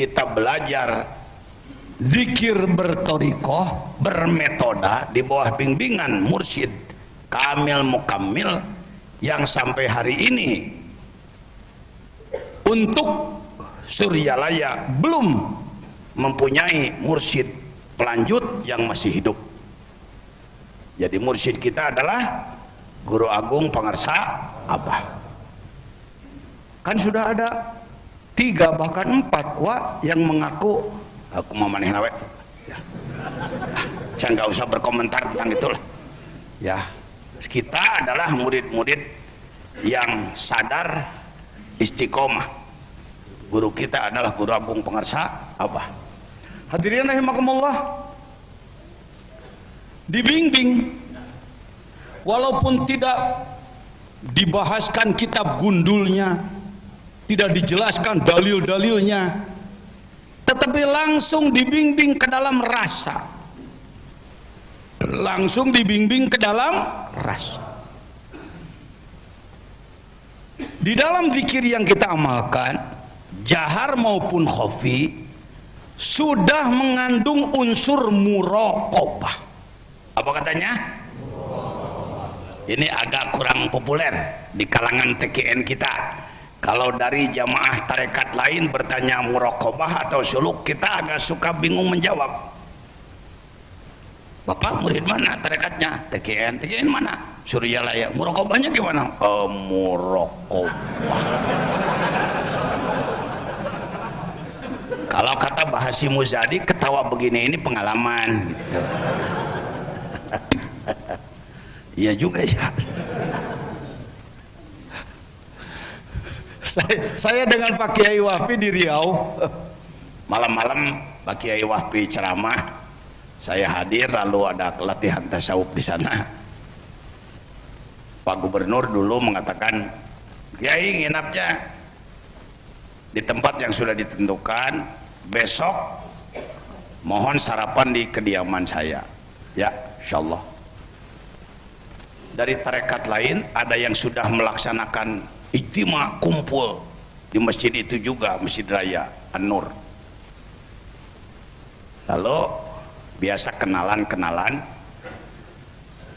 kita belajar zikir bertorikoh, bermetoda di bawah bimbingan mursyid Kamil Mukammil yang sampai hari ini untuk Suryalaya belum mempunyai mursyid pelanjut yang masih hidup. Jadi mursyid kita adalah Guru Agung Pangarsa Abah. Kan sudah ada 3 bahkan 4 yang mengaku aku mau maneh nawe. Ya. Saya nggak usah berkomentar tentang itulah. Ya, kita adalah murid-murid yang sadar istiqomah. Guru kita adalah Guru Agung Pangarsa Abah. Hadirin rahimakumullah, dibimbing walaupun tidak dibahaskan kitab gundulnya, tidak dijelaskan dalil-dalilnya, tetapi langsung dibimbing ke dalam rasa, langsung dibimbing ke dalam rasa. Di dalam zikir yang kita amalkan, jahar maupun khafi, sudah mengandung unsur muraqabah. Apa katanya? Ini agak kurang populer di kalangan TKN kita. Kalau dari jamaah tarekat lain bertanya muraqabah atau suluk, kita agak suka bingung menjawab. Bapak murid mana tarekatnya? TKN. TKN mana? Suryalaya. Muraqabahnya gimana? Muraqabah. Kalau kata Bahasi Muzadi, ketawa begini ini pengalaman gitu. Iya juga ya. Saya dengan Pak Kiai Wahfi di Riau, malam-malam Pak Kiai Wahfi ceramah, saya hadir, lalu ada latihan tasawuf di sana. Pak Gubernur dulu mengatakan, Kiai nginapnya di tempat yang sudah ditentukan, besok mohon sarapan di kediaman saya. Ya, insyaallah. Dari tarekat lain ada yang sudah melaksanakan ijtima kumpul di masjid itu juga, Masjid Raya An-Nur. Lalu biasa kenalan-kenalan,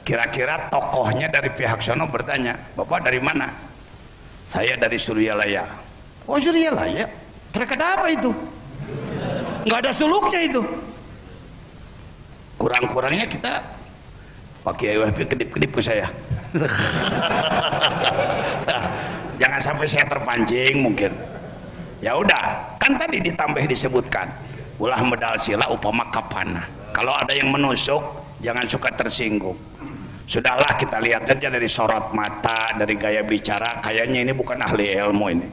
kira-kira tokohnya dari pihak sono bertanya, Bapak dari mana? Saya dari Suryalaya. Oh, Suryalaya? Tarekat apa itu? Nggak ada suluknya itu. Kurang-kurangnya kita Pak Kiai Wahbi kedip-kedip ke saya. Jangan sampai saya terpancing mungkin. Ya udah, kan tadi ditambah disebutkan ulah medal sila upama kapana. Kalau ada yang menusuk, jangan suka tersinggung. Sudahlah, kita lihat saja dari sorot mata, dari gaya bicara, kayaknya ini bukan ahli ilmu ini.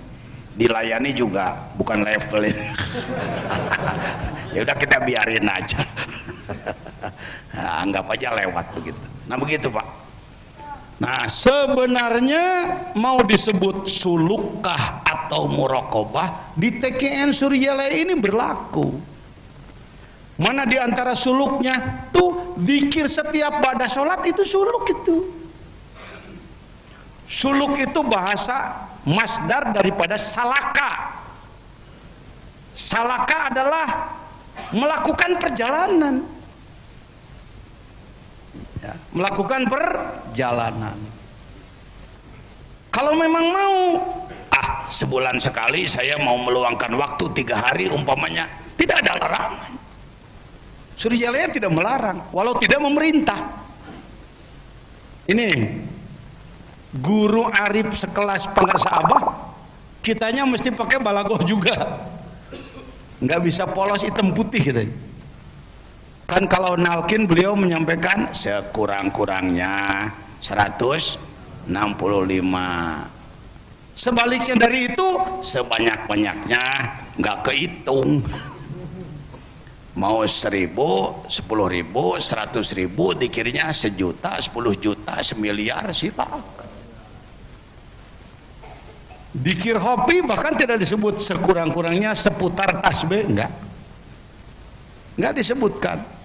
Dilayani juga bukan level ini. Ya udah, kita biarin aja. Nah, anggap aja lewat begitu. Nah begitu Pak. Nah sebenarnya mau disebut sulukah atau muraqabah di TKN Suryalaya ini berlaku. Mana di antara suluknya tuh zikir setiap ba'da sholat itu suluk itu. Suluk itu bahasa masdar daripada salaka. Salaka adalah melakukan perjalanan. Ya, melakukan perjalanan. Kalau memang mau, sebulan sekali saya mau meluangkan waktu 3 hari umpamanya, tidak ada larangan. Suryalaya tidak melarang, walau tidak memerintah. Ini guru arif sekelas Pangarsa Abah, kitanya mesti pakai balagoh juga, nggak bisa polos hitam putih gitu. Kan kalau nalkin beliau menyampaikan sekurang-kurangnya 165. Sebaliknya dari itu sebanyak-banyaknya nggak kehitung. Mau 1.000, 10.000, 100.000, dikirnya 1 juta, 10 juta, 1 miliar silakan. Dikir hobi bahkan tidak disebut sekurang-kurangnya seputar tasbih, enggak disebutkan.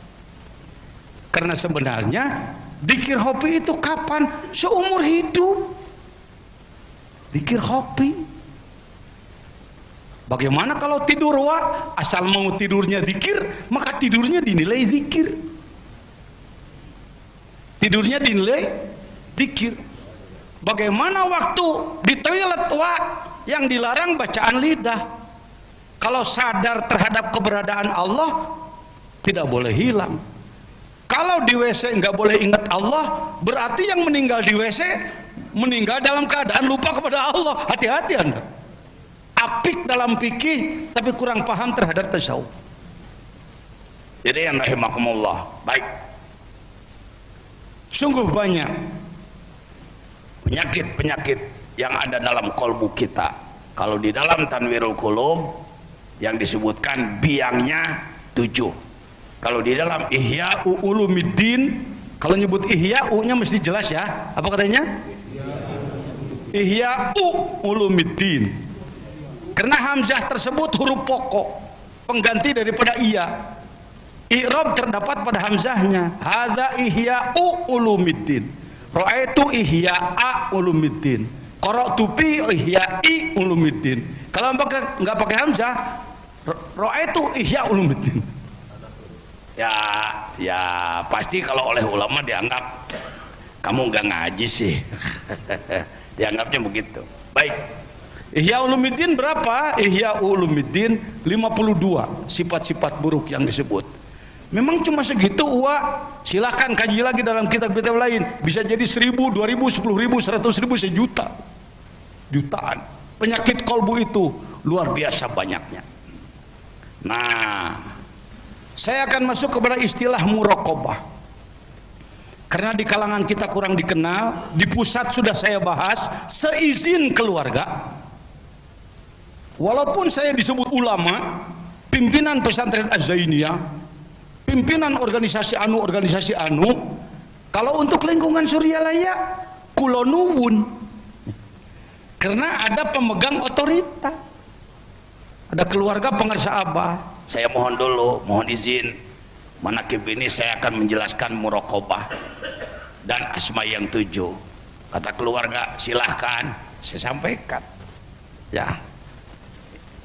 Karena sebenarnya dikir hobi itu kapan? Seumur hidup. Dikir hobi Bagaimana kalau tidur asal mau tidurnya zikir, maka tidurnya dinilai zikir. Tidurnya dinilai zikir. Bagaimana waktu di toilet yang dilarang bacaan lidah. Kalau sadar terhadap keberadaan Allah, tidak boleh hilang. Kalau di WC nggak boleh ingat Allah, berarti yang meninggal di WC meninggal dalam keadaan lupa kepada Allah. Hati-hati Anda. Apik dalam fikih tapi kurang paham terhadap tasawuf. Jadi yang rahimakumullah, baik. Sungguh banyak penyakit-penyakit yang ada dalam kolbu kita. Kalau di dalam Tanwirul Qulub yang disebutkan biangnya 7. Kalau di dalam Ihya Ulumuddin, kalau nyebut Ihya U-nya mesti jelas ya. Apa katanya? Ihya Ulumuddin. Karena hamzah tersebut huruf pokok, pengganti daripada iya. I'rab terdapat pada hamzahnya. Hadza Ihya'u Ulumuddin. Ra'aitu Ihya'a Ulumuddin. Qara'tu fi Ihya'i Ulumuddin. Kalau enggak pakai hamzah, Ra'aitu Ihya' Ulumuddin. Ya pasti kalau oleh ulama dianggap kamu enggak ngaji sih. Dianggapnya begitu. Baik. Ihya Ulumuddin berapa? Ihya Ulumuddin 52 sifat-sifat buruk yang disebut. Memang cuma segitu silahkan kaji lagi dalam kitab-kitab lain. Bisa jadi 1000, 2000, 10.000, 100.000, sejuta. Jutaan. Penyakit kolbu itu luar biasa banyaknya. Nah, saya akan masuk kepada istilah muraqabah. Karena di kalangan kita kurang dikenal, di pusat sudah saya bahas seizin keluarga. Walaupun saya disebut ulama, pimpinan pesantren Az-Zainiyah, pimpinan organisasi anu, kalau untuk lingkungan Suryalaya kulonuwun, karena ada pemegang otorita, ada keluarga pengarsa abah. Saya mohon izin, manakib ini saya akan menjelaskan muraqabah dan asma yang 7. Kata keluarga silahkan saya sampaikan ya.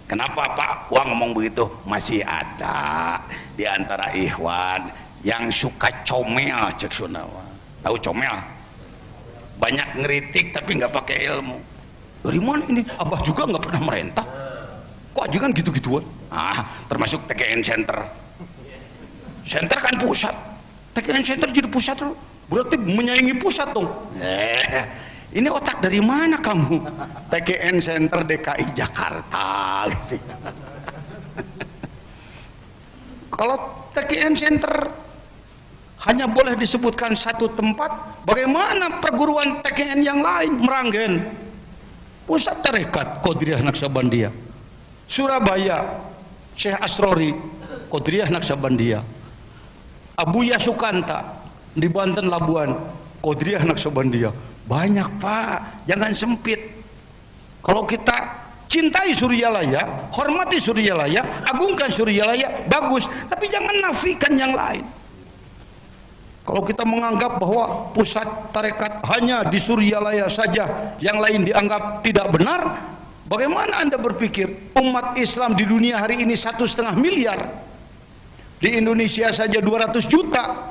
Kenapa Pak Wang ngomong begitu? Masih ada di antara ikhwan yang suka comel, cek Sunawa. Tahu comel? Banyak ngeritik tapi nggak pakai ilmu. Dari mana ini? Abah juga nggak pernah merentah. Kok aja kan gitu-gituan? Termasuk TKN Center. Center kan pusat. TKN Center jadi pusat loh. Berarti menyaingi pusat dong. Ini otak dari mana kamu? TKN Center DKI Jakarta gitu. Kalau TKN Center hanya boleh disebutkan satu tempat, bagaimana perguruan TKN yang lain? Meranggen, Pusat Tarekat Qadiriyah Naqsabandiyah, Surabaya Syekh Asrori Qadiriyah Naqsabandiyah, Abuya Sukanta di Banten Labuan Qadiriyah Naqsabandiyah. Banyak Pak, jangan sempit. Kalau kita cintai Suryalaya, hormati Suryalaya, agungkan Suryalaya, bagus, tapi jangan nafikan yang lain. Kalau kita menganggap bahwa pusat tarekat hanya di Suryalaya saja, yang lain dianggap tidak benar, bagaimana Anda berpikir umat Islam di dunia hari ini 1,5 miliar, di Indonesia saja 200 juta,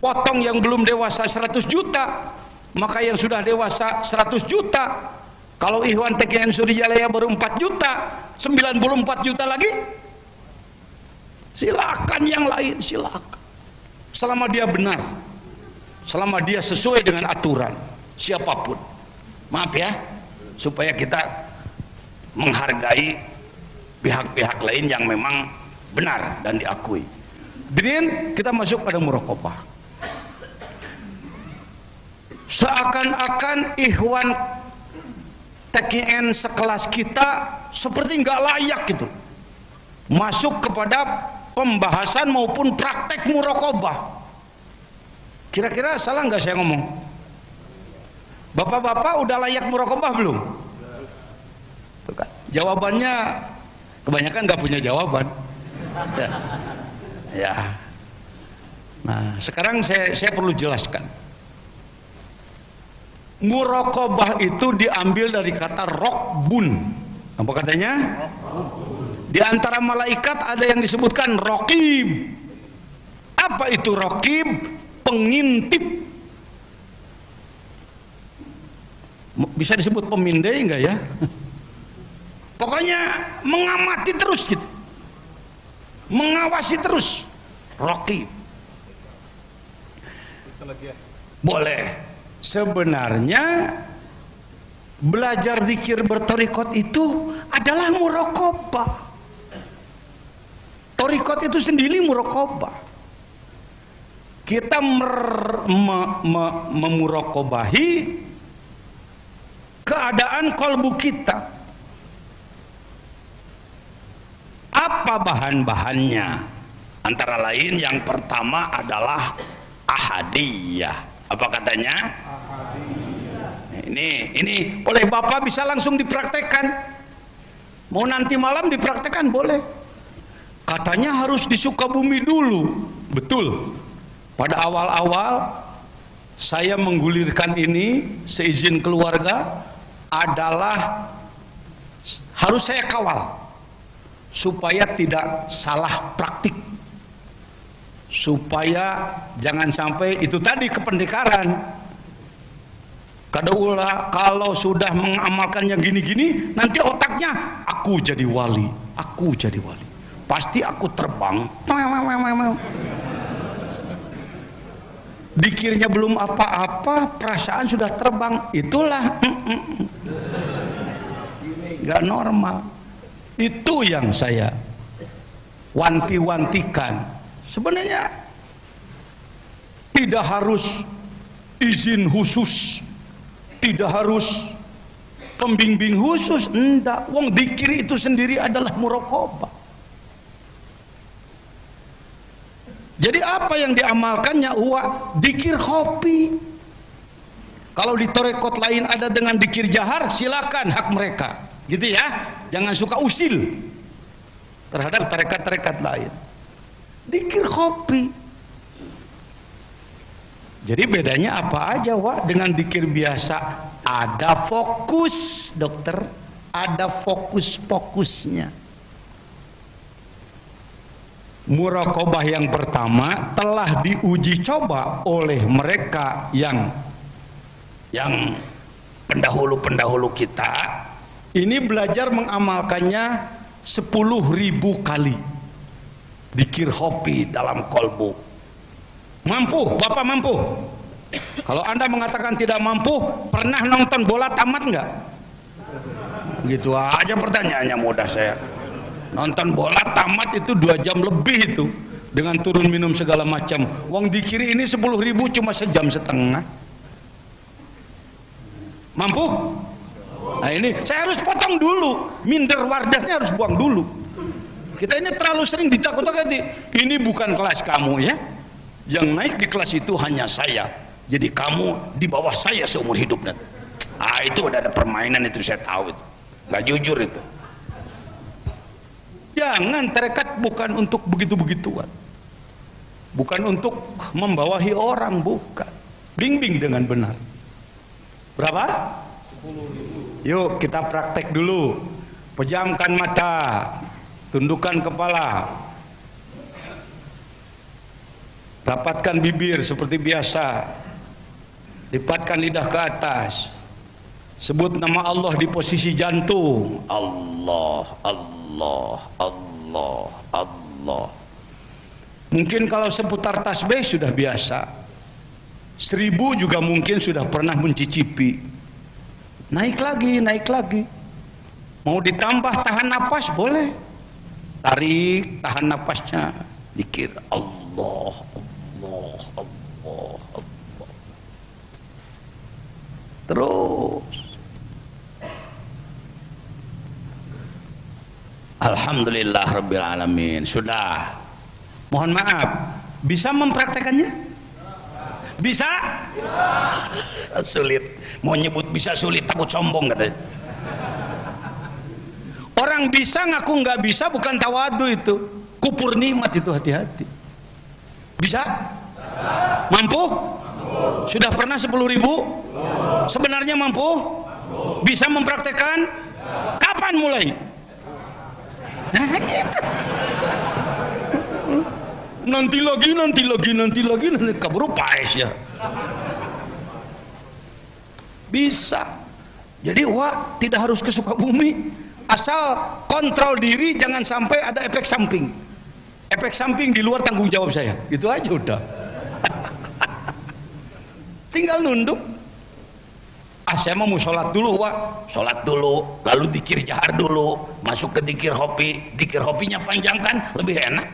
potong yang belum dewasa 100 juta, maka yang sudah dewasa 100 juta. Kalau Ikhwan TKN Suryalaya baru 4 juta, 94 juta lagi. Silakan yang lain, silakan. Selama dia benar, selama dia sesuai dengan aturan, siapapun. Maaf ya, supaya kita menghargai pihak-pihak lain yang memang benar dan diakui. Kemudian kita masuk pada muraqabah. Seakan-akan ikhwan TKN sekelas kita seperti nggak layak gitu masuk kepada pembahasan maupun praktek muraqabah. Kira-kira salah nggak saya ngomong? Bapak-bapak udah layak muraqabah belum? Tuh kan. Jawabannya kebanyakan nggak punya jawaban. Ya. Nah, sekarang saya perlu jelaskan. Muraqabah itu diambil dari kata rokbun. Apa katanya? Di antara malaikat ada yang disebutkan raqib. Apa itu raqib? Pengintip. Bisa disebut pemindai enggak ya? Pokoknya mengamati terus gitu. Mengawasi terus. Raqib. Boleh. Sebenarnya belajar zikir bertorikot itu adalah muraqabah. Torikot itu sendiri muraqabah. Kita memuraqabahi keadaan kolbu kita. Apa bahan-bahannya? Antara lain yang pertama adalah ahadiyah. Apa katanya? Ini boleh Bapak bisa langsung dipraktekkan. Mau nanti malam dipraktekkan boleh. Katanya harus di Sukabumi dulu. Betul. Pada awal-awal saya menggulirkan ini seizin keluarga adalah harus saya kawal supaya tidak salah praktik, supaya jangan sampai itu tadi kependekaran. Kadaulah kalau sudah mengamalkan yang gini-gini nanti otaknya aku jadi wali, pasti aku terbang. Dikirnya belum apa-apa, perasaan sudah terbang. Itulah gak normal. Itu yang saya wanti-wantikan. Sebenarnya tidak harus izin khusus, tidak harus pembimbing khusus, enggak. Wong dikir itu sendiri adalah muraqabah. Jadi apa yang diamalkannya? Dikir khofi. Kalau di torekot lain ada dengan dikir jahar, silakan, hak mereka, gitu ya. Jangan suka usil terhadap tarekat-tarekat lain. Dikir khofi. Jadi bedanya apa aja dengan dikir biasa? Ada fokus, dokter, ada fokus-fokusnya. Muraqabah yang pertama telah diuji coba oleh mereka yang pendahulu-pendahulu kita. Ini belajar mengamalkannya 10.000 kali. Dikir khofi dalam kolbu. Mampu, Bapak mampu? Kalau Anda mengatakan tidak mampu, pernah nonton bola tamat enggak? Gitu aja pertanyaannya, mudah saya. Nonton bola tamat itu 2 jam lebih itu, dengan turun minum segala macam. Wong dikiri ini 10.000 cuma 1,5 jam. Mampu? Nah ini saya harus potong dulu, minder wardahnya harus buang dulu. Kita ini terlalu sering ditakut-takuti. Ini bukan kelas kamu ya. Yang naik di kelas itu hanya saya. Jadi kamu di bawah saya seumur hidup nanti. Itu udah ada permainan itu, saya tahu itu. Nggak jujur itu. Jangan, tarekat bukan untuk begitu-begituan. Bukan untuk membawahi orang, bukan. Bimbing dengan benar. Berapa? 10.000. Yuk kita praktek dulu. Pejamkan mata, tundukkan kepala, rapatkan bibir seperti biasa, lipatkan lidah ke atas, sebut nama Allah di posisi jantung. Allah, Allah, Allah, Allah. Mungkin kalau seputar tasbih sudah biasa, 1000 juga mungkin sudah pernah mencicipi. Naik lagi, naik lagi. Mau ditambah tahan napas boleh. Tarik, tahan napasnya, zikir Allah, Allah, Allah, Allah. Terus Alhamdulillah Rabbil Alamin. Sudah. Mohon maaf, bisa mempraktekannya? Bisa? Sulit. Mau nyebut bisa sulit, takut sombong katanya. Orang bisa ngaku nggak bisa bukan tawadu itu. Kupur nikmat itu, hati-hati. Bisa? Mampu? Sudah pernah 10.000? Sebenarnya mampu? Bisa mempraktekkan? Kapan kapan mulai? Nah, gitu. Nanti lagi kabur paes ya. Bisa. Jadi tidak harus ke Sukabumi, asal kontrol diri, jangan sampai ada efek samping. Efek samping di luar tanggung jawab saya, gitu aja udah. Tinggal nunduk. Saya mau sholat dulu, sholat dulu, lalu dikir jahar dulu, masuk ke dikir hopinya panjangkan, lebih enak.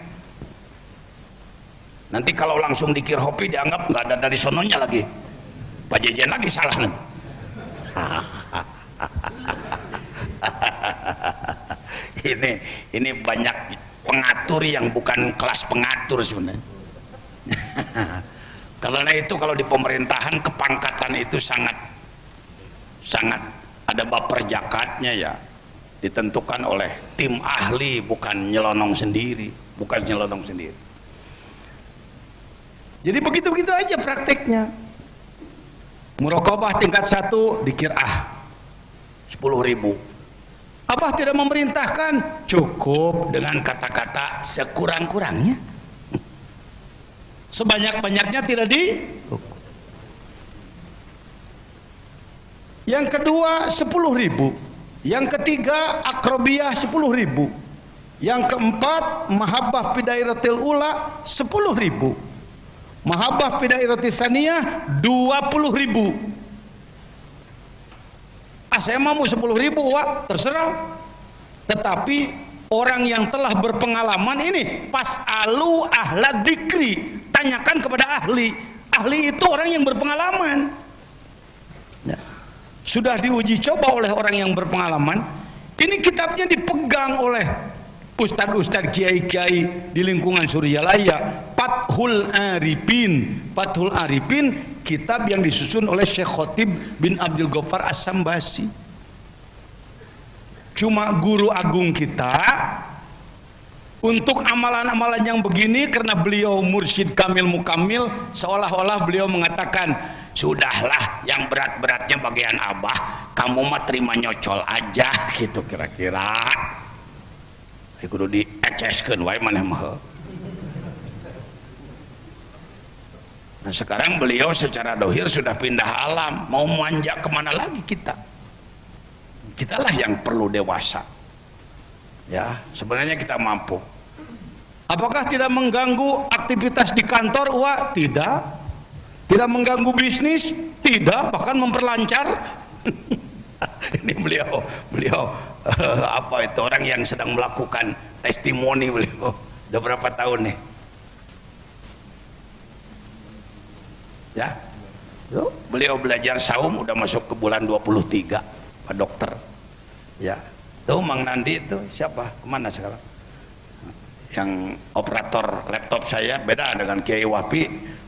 Nanti kalau langsung dikir hopi dianggap nggak ada dari sononya lagi, Pak Jejen lagi salah nanti. ini banyak pengatur yang bukan kelas pengatur sebenarnya. Karena itu kalau di pemerintahan kepangkatan itu sangat ada baper jakatnya ya, ditentukan oleh tim ahli, bukan nyelonong sendiri. Jadi begitu-begitu aja prakteknya. Muraqabah tingkat 1 dikir 10.000. Abah tidak memerintahkan, cukup dengan kata-kata sekurang-kurangnya. Sebanyak-banyaknya tidak di. Yang kedua 10.000. Yang ketiga akrobiyah 10.000. Yang keempat mahabbah fidairatil ula 10.000. Mahabbah fidairatil saniyah 20.000. Saya mau 10.000 terserah. Tetapi orang yang telah berpengalaman ini pas'alu ahla dzikri, tanyakan kepada ahli. Ahli itu orang yang berpengalaman ya. Sudah diuji coba oleh orang yang berpengalaman. Ini kitabnya dipegang oleh ustadz-ustadz, kiai-kiai di lingkungan Suryalaya. Fathul Arifin, kitab yang disusun oleh Syekh Khotib bin Abdul Ghaffar As-Sambasi. Cuma guru agung kita untuk amalan-amalan yang begini, karena beliau mursyid kamil mukamil, seolah-olah beliau mengatakan, sudahlah yang berat-beratnya bagian abah, kamu mah terima nyocol aja gitu kira-kira. Kudu dieceskeun wae maneh mah. Nah sekarang beliau secara dohir sudah pindah alam, mau manja kemana lagi kita? Kitalah yang perlu dewasa. Ya, sebenarnya kita mampu. Apakah tidak mengganggu aktivitas di kantor? Tidak. Tidak mengganggu bisnis? Tidak, bahkan memperlancar. Ini beliau apa itu orang yang sedang melakukan testimoni beliau. Udah berapa tahun nih? Ya, yuk, beliau belajar saum udah masuk ke bulan 23, Pak Dokter. Ya, tuh Mang Nandi itu siapa? Kemana sekarang? Yang operator laptop saya beda dengan Kiai Wapi,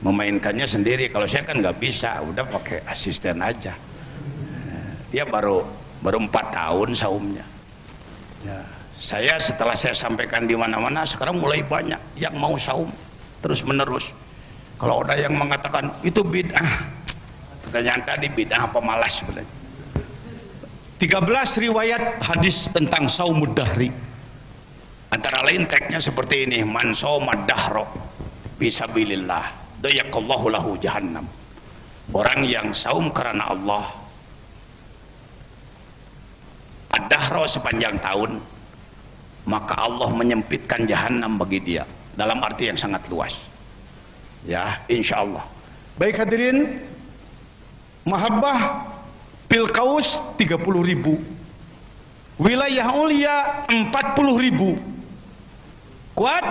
memainkannya sendiri. Kalau saya kan nggak bisa, udah pakai asisten aja. Dia baru 4 tahun saumnya. Ya, saya setelah saya sampaikan di mana-mana, sekarang mulai banyak yang mau saum terus menerus. Kalau ada yang mengatakan itu bid'ah, pertanyaan tadi bid'ah apa malas sebenarnya. 13 riwayat hadis tentang saumud dahri. Antara lain teksnya seperti ini, man saumad dahra bisabilillah dayaqallahu lahu jahannam. Orang yang saum karena Allah ad-dahra sepanjang tahun, maka Allah menyempitkan jahanam bagi dia, dalam arti yang sangat luas. Ya, insya Allah. Baik hadirin, mahabbah pilkaus 30.000, wilayah ulia 40.000. Kuat?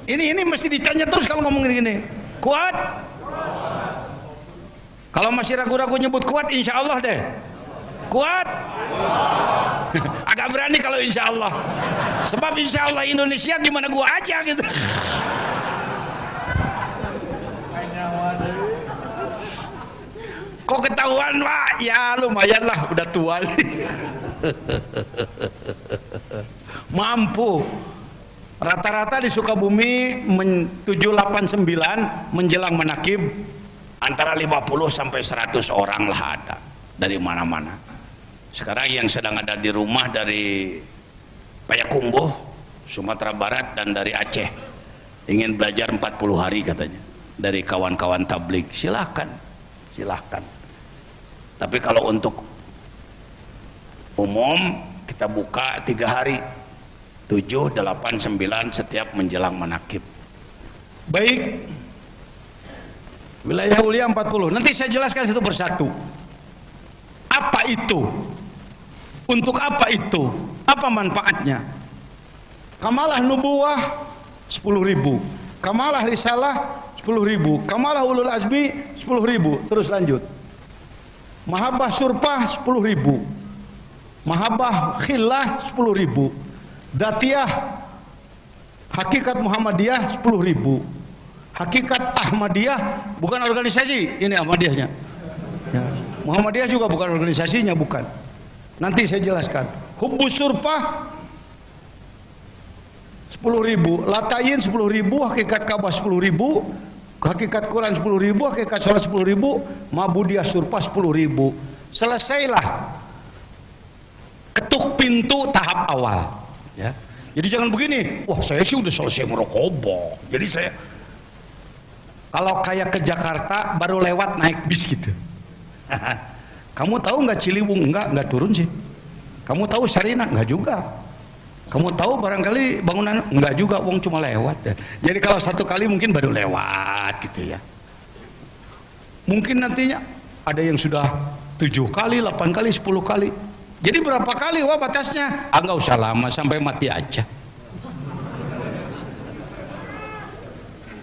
Ini mesti ditanya terus kalau ngomong gini. Kuat? Kalau masih ragu-ragu nyebut kuat, insya Allah deh. Kuat? Agak berani kalau insya Allah. Sebab insya Allah Indonesia gimana gua aja gitu. Kok ketahuan Pak? Ya lumayan lah, udah tua. Mampu. Rata-rata di Sukabumi 789 menjelang manakib antara 50 sampai 100 orang lah ada dari mana-mana. Sekarang yang sedang ada di rumah dari Payakumbuh, Sumatera Barat, dan dari Aceh ingin belajar 40 hari katanya dari kawan-kawan tabligh. Silahkan, silahkan. Tapi kalau untuk umum kita buka 3 hari, 7, 8, 9 setiap menjelang manakib. Baik, wilayah ulia 40. Nanti saya jelaskan satu persatu. Apa itu? Untuk apa itu? Apa manfaatnya? Kamalah nubuwah 10.000, kamalah risalah 10.000, kamalah ulul azmi 10.000. Terus lanjut. Mahabbah surpah 10.000, mahabbah khillah 10.000, datiyah hakikat Muhammadiyah 10.000, hakikat Ahmadiyah bukan organisasi, ini Ahmadiyahnya ya. Muhammadiyah juga bukan organisasinya, bukan. Nanti saya jelaskan. Hubbus surpah 10.000, latayin 10.000, hakikat Ka'bah 10.000, hakikat Quran 10.000, hakikat salat 10.000, mabudiyah surpah 10.000. Selesailah ketuk pintu tahap awal ya. Jadi jangan begini, wah saya sih udah selesai merokobah, jadi saya kalau kayak ke Jakarta baru lewat naik bis gitu. Kamu tahu nggak Ciliwung? Nggak turun sih. Kamu tahu Sarinah? Nggak juga. Kamu tahu barangkali bangunan? Nggak juga, wong cuma lewat ya. Jadi kalau satu kali mungkin baru lewat gitu ya. Mungkin nantinya ada yang sudah 7 kali, 8 kali, 10 kali. Jadi berapa kali wah batasnya? Nggak usah lama, sampai mati aja.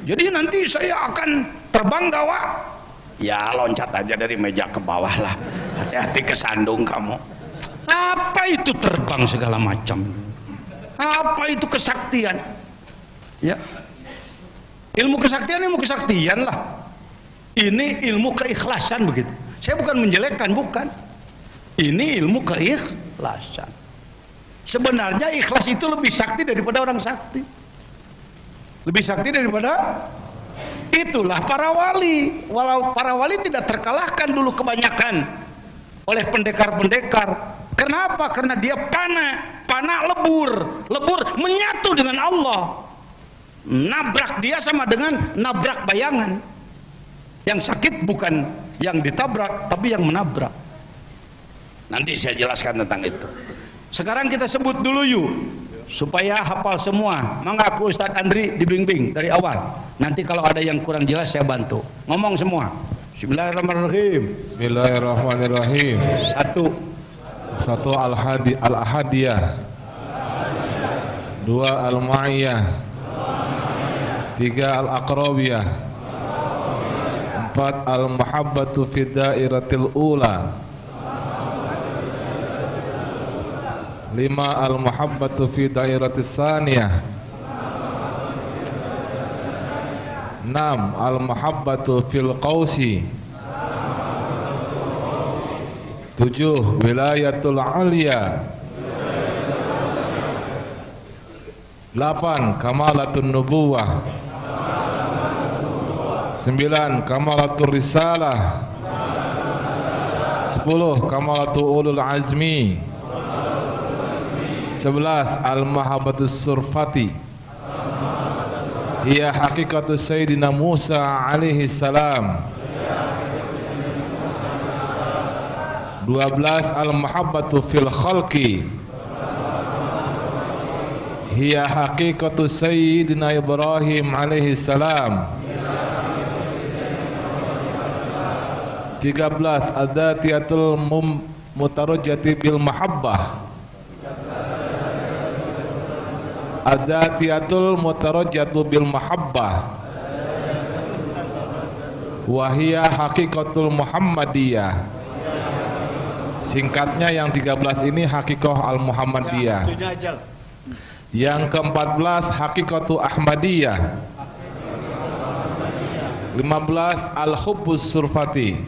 Jadi nanti saya akan terbang gawa. Ya loncat aja dari meja ke bawah lah. Hati-hati kesandung kamu. Apa itu terbang segala macam? Apa itu kesaktian? Ya. Ilmu kesaktian lah. Ini ilmu keikhlasan begitu. Saya bukan menjelekkan, bukan. Ini ilmu keikhlasan. Sebenarnya ikhlas itu lebih sakti daripada orang sakti. Lebih sakti daripada, itulah para wali. Walau para wali tidak terkalahkan dulu kebanyakan oleh pendekar-pendekar. Kenapa? Karena dia panah lebur menyatu dengan Allah. Nabrak dia sama dengan nabrak bayangan. Yang sakit bukan yang ditabrak, tapi yang menabrak. Nanti saya jelaskan tentang itu. Sekarang kita sebut dulu yuk, supaya hafal semua. Mengaku Ustadz Andri dibimbing dari awal. Nanti kalau ada yang kurang jelas saya bantu. Ngomong semua. Bismillahirrahmanirrahim. Bismillahirrahmanirrahim. Satu al-ahadiyah. 2 al-ma'iyah. 3 al-aqrabiyah. 4 al-muhabbatu fi dairatil ula. 5 al-muhabbatu fi dairatis saniyah. 6 al-muhabbatu fil qausi. 7 wilayatul aliyah. 8 kamalatun nubuwah. 9 kamalatul risalah. 10 kamalatul ulul azmi. 11 al-mahabbatus surfati. Hiya hakikatus Sayyidina Musa alaihi salam. 12 al-mahabbatu fil khalqi. Hiya hakikatus Sayyidina Ibrahim alaihi salam. 13 ad-datiyatul mutarajjati bil mahabbah. Ad-datiyatul mutarajjatu bil mahabbah. Wahia hakikatul Muhammadiyah. Singkatnya yang 13 ini hakikah al-Muhammadiyah. Yang ke-14 hakikatu Ahmadiyah. 15 al-hubbus surfati.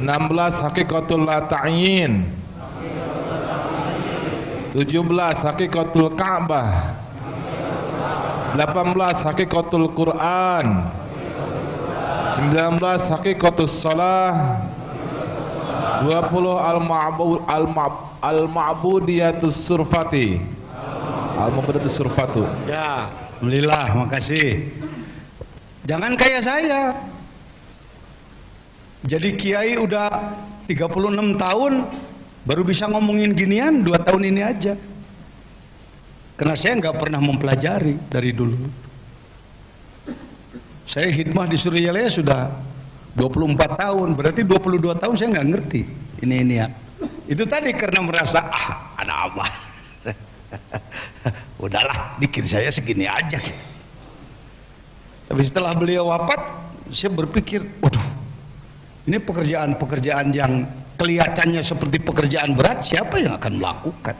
16 hakikatul la ta'yin. 17 hakikatul Ka'bah. 18 hakikatul Quran. 19 hakikatus shalah. Al-Ma'budiyatus Surfati. Al-Ma'budiyatus Surfatu. Ya, alhamdulillah, makasih. Jangan kayak saya. Jadi kiai udah 36 tahun baru bisa ngomongin ginian 2 tahun ini aja. Karena saya nggak pernah mempelajari dari dulu. Saya khidmah di Suriyalaya sudah 24 tahun, berarti 22 tahun saya nggak ngerti ini ya. Itu tadi karena merasa ada apa? Udahlah, dikir saya segini aja. Tapi setelah beliau wafat, saya berpikir, waduh, ini pekerjaan-pekerjaan yang kelihatannya seperti pekerjaan berat, siapa yang akan melakukan?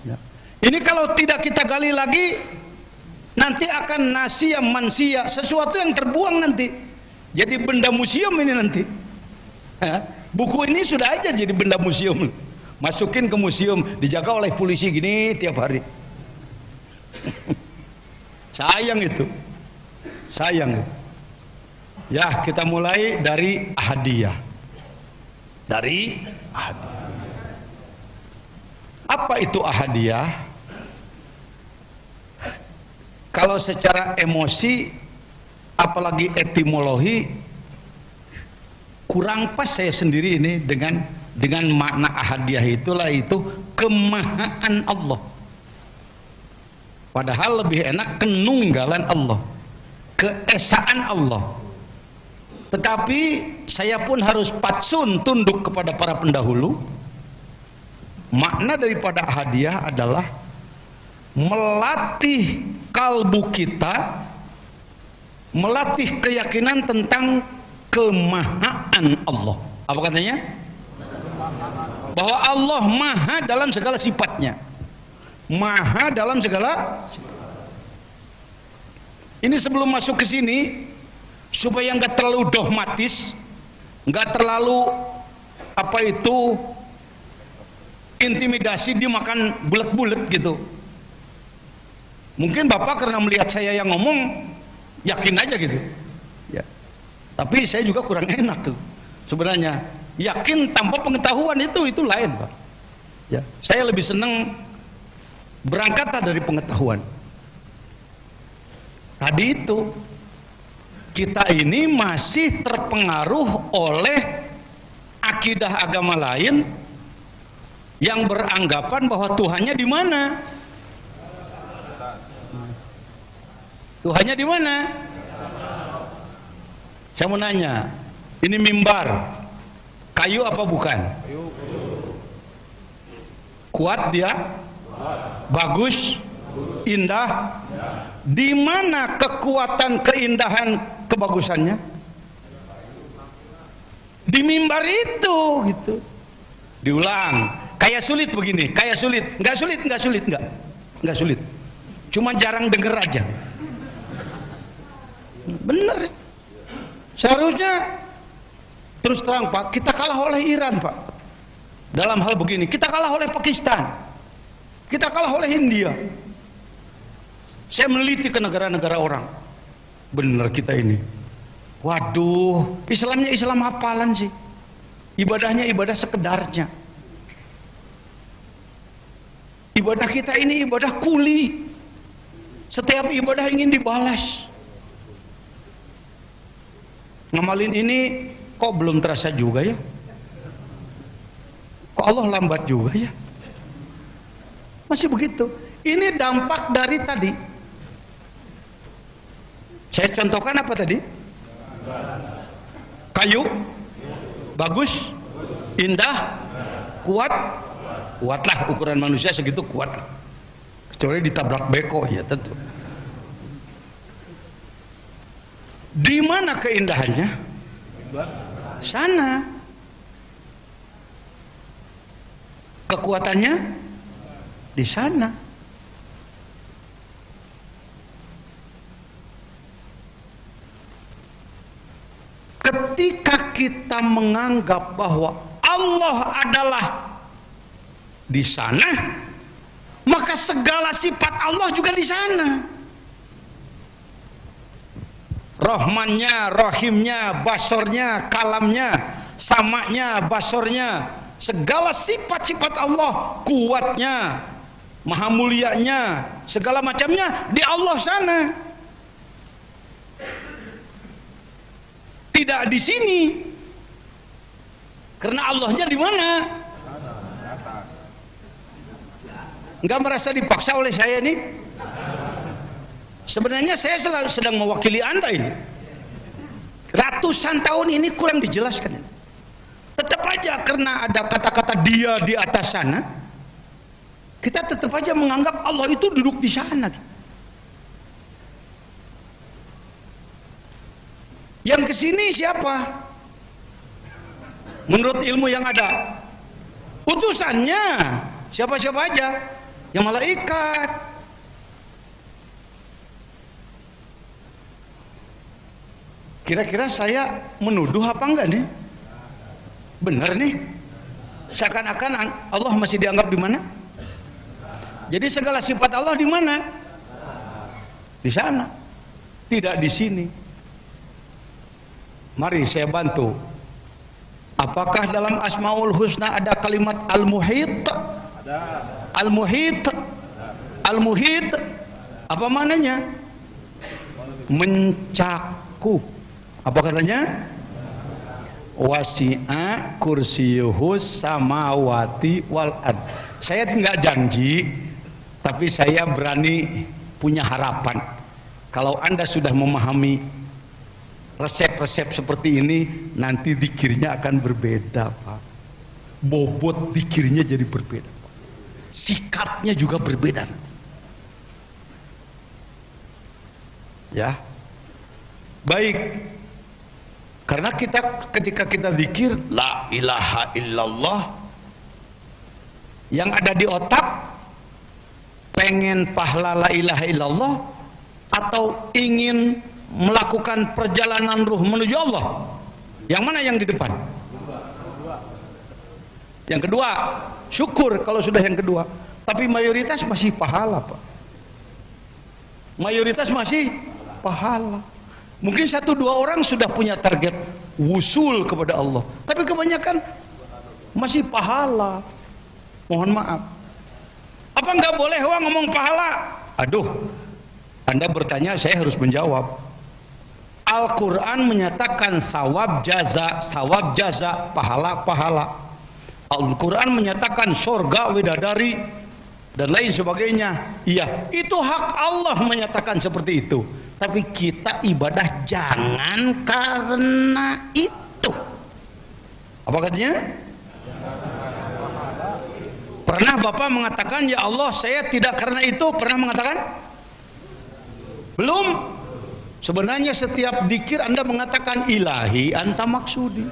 Ya. Ini kalau tidak kita gali lagi, nanti akan nasia mansia, sesuatu yang terbuang nanti. Jadi benda museum ini nanti. Buku ini sudah aja jadi benda museum. Masukin ke museum, dijaga oleh polisi gini tiap hari. Sayang itu. Sayang itu. Ya, kita mulai dari ahadiyah. Dari ahadiyah. Apa itu ahadiyah? Kalau secara emosi, apalagi etimologi, kurang pas saya sendiri ini dengan makna ahadiyah itulah itu kemahaan Allah. Padahal lebih enak kenunggalan Allah, keesaan Allah. Tetapi saya pun harus patsun tunduk kepada para pendahulu. Makna daripada ahadiyah adalah melatih kalbu kita, melatih keyakinan tentang kemahaan Allah. Apa katanya? Bahwa Allah maha dalam segala sifatnya, maha dalam segala sifat. Ini sebelum masuk ke sini, supaya nggak terlalu dogmatis, nggak terlalu apa itu intimidasi, dimakan bulat-bulat gitu. Mungkin Bapak karena melihat saya yang ngomong yakin aja gitu ya. Tapi saya juga kurang enak tuh sebenarnya. Yakin tanpa pengetahuan itu lain, Pak ya. Saya lebih senang berangkat dari pengetahuan. Tadi itu kita ini masih terpengaruh oleh akidah agama lain yang beranggapan bahwa Tuhannya di mana? Tuhannya di mana? Saya mau nanya, ini mimbar kayu apa bukan? Kuat dia? Bagus? Indah? Di mana kekuatan, keindahan, kebagusannya? Di mimbar itu gitu. Diulang. Kayak sulit begini, kayak sulit. Enggak sulit, enggak sulit, enggak sulit. Cuma jarang denger aja. Bener. Seharusnya terus terang Pak, kita kalah oleh Iran Pak. Dalam hal begini, kita kalah oleh Pakistan. Kita kalah oleh India. Saya meneliti ke negara-negara orang. Bener kita ini. Waduh, Islamnya Islam hafalan sih. Ibadahnya ibadah sekedarnya. Ibadah kita ini ibadah kuli. Setiap ibadah ingin dibalas. Ngamalin ini kok belum terasa juga ya? Kok Allah lambat juga ya? Masih begitu. Ini dampak dari tadi. Saya contohkan apa tadi? Kayu, bagus, indah, kuat. Kuatlah, ukuran manusia segitu kuat. Kecuali ditabrak beko ya tentu. Di mana keindahannya? Sana. Kekuatannya di sana. Ketika kita menganggap bahwa Allah adalah di sana, maka segala sifat Allah juga di sana. Rahmannya, Rahimnya, Basornya, Kalamnya, samanya, basornya, segala sifat-sifat Allah, kuatnya, maha mulianya, segala macamnya di Allah sana. Tidak di sini. Karena Allahnya di mana? Enggak merasa dipaksa oleh saya nih? Sebenarnya saya sedang mewakili Anda ini. Ratusan tahun ini kurang dijelaskan. Tetap aja karena ada kata-kata dia di atas sana, kita tetap aja menganggap Allah itu duduk di sana. Yang kesini siapa? Menurut ilmu yang ada, utusannya siapa-siapa aja, yang malaikat. Kira-kira saya menuduh apa enggak nih? Benar nih? Seakan-akan Allah masih dianggap di mana? Jadi segala sifat Allah di mana? Di sana, tidak di sini. Mari saya bantu. Apakah dalam Asmaul Husna ada kalimat Al-Muhit? Al-Muhit. Al-Muhit apa maknanya? Mencakup. Apa katanya? Wasi'a kursiyuhus samawati wal ard. Saya enggak janji, tapi saya berani punya harapan. Kalau Anda sudah memahami resep-resep seperti ini, nanti zikirnya akan berbeda, Pak. Bobot zikirnya jadi berbeda, Pak. Sikapnya juga berbeda. Ya. Baik. Karena ketika kita zikir la ilaha illallah, yang ada di otak pengen pahala la ilaha illallah atau ingin melakukan perjalanan ruh menuju Allah? Yang mana yang di depan? Yang kedua. Syukur kalau sudah yang kedua. Tapi mayoritas masih pahala, Pak. Mayoritas masih pahala. Mungkin 1-2 orang sudah punya target wusul kepada Allah, tapi kebanyakan masih pahala. Mohon maaf. Apa nggak boleh ngomong pahala? Aduh, Anda bertanya, saya harus menjawab. Al-Quran menyatakan sawab jaza, pahala. Al-Quran menyatakan surga, widadari, dan lain sebagainya. Iya, itu hak Allah menyatakan seperti itu. Tapi kita ibadah jangan karena itu. Apa katanya? Pernah Bapak mengatakan, ya Allah saya tidak karena itu? Pernah mengatakan? Belum. Sebenarnya setiap zikir Anda mengatakan ilahi anta maksudi.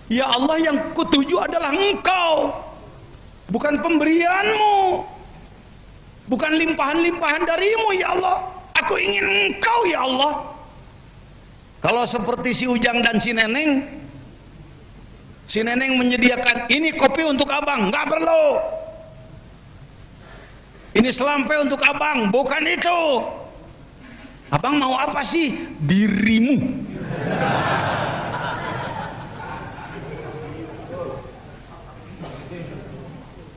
Ya Allah, yang kutuju adalah Engkau, bukan pemberianmu, bukan limpahan-limpahan darimu. Ya Allah, aku ingin Engkau ya Allah. Kalau seperti si Ujang dan si Neneng menyediakan, ini kopi untuk abang, nggak perlu. Ini selampe untuk abang, bukan itu. Abang mau apa sih? Dirimu.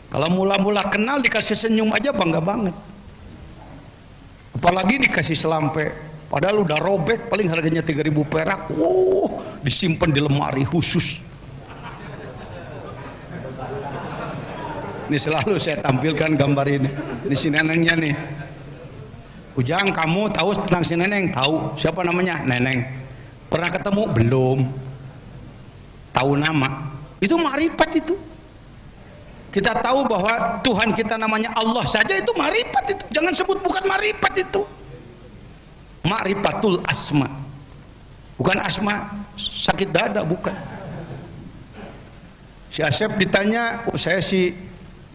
Kalau mula-mula kenal dikasih senyum aja bangga banget. Apalagi dikasih selampe, padahal udah robek, paling harganya 3.000 perak. Disimpan di lemari khusus. Ini selalu saya tampilkan gambar ini. Ini si Nenengnya nih. Ujang, kamu tahu tentang si Neneng? Tahu. Siapa namanya? Neneng. Pernah ketemu? Belum. Tahu nama. Itu makrifat itu. Kita tahu bahwa Tuhan kita namanya Allah saja, itu makrifat itu. Jangan sebut bukan makrifat itu. Makrifatul asma. Bukan asma sakit dada, bukan. Si Asep ditanya, saya sih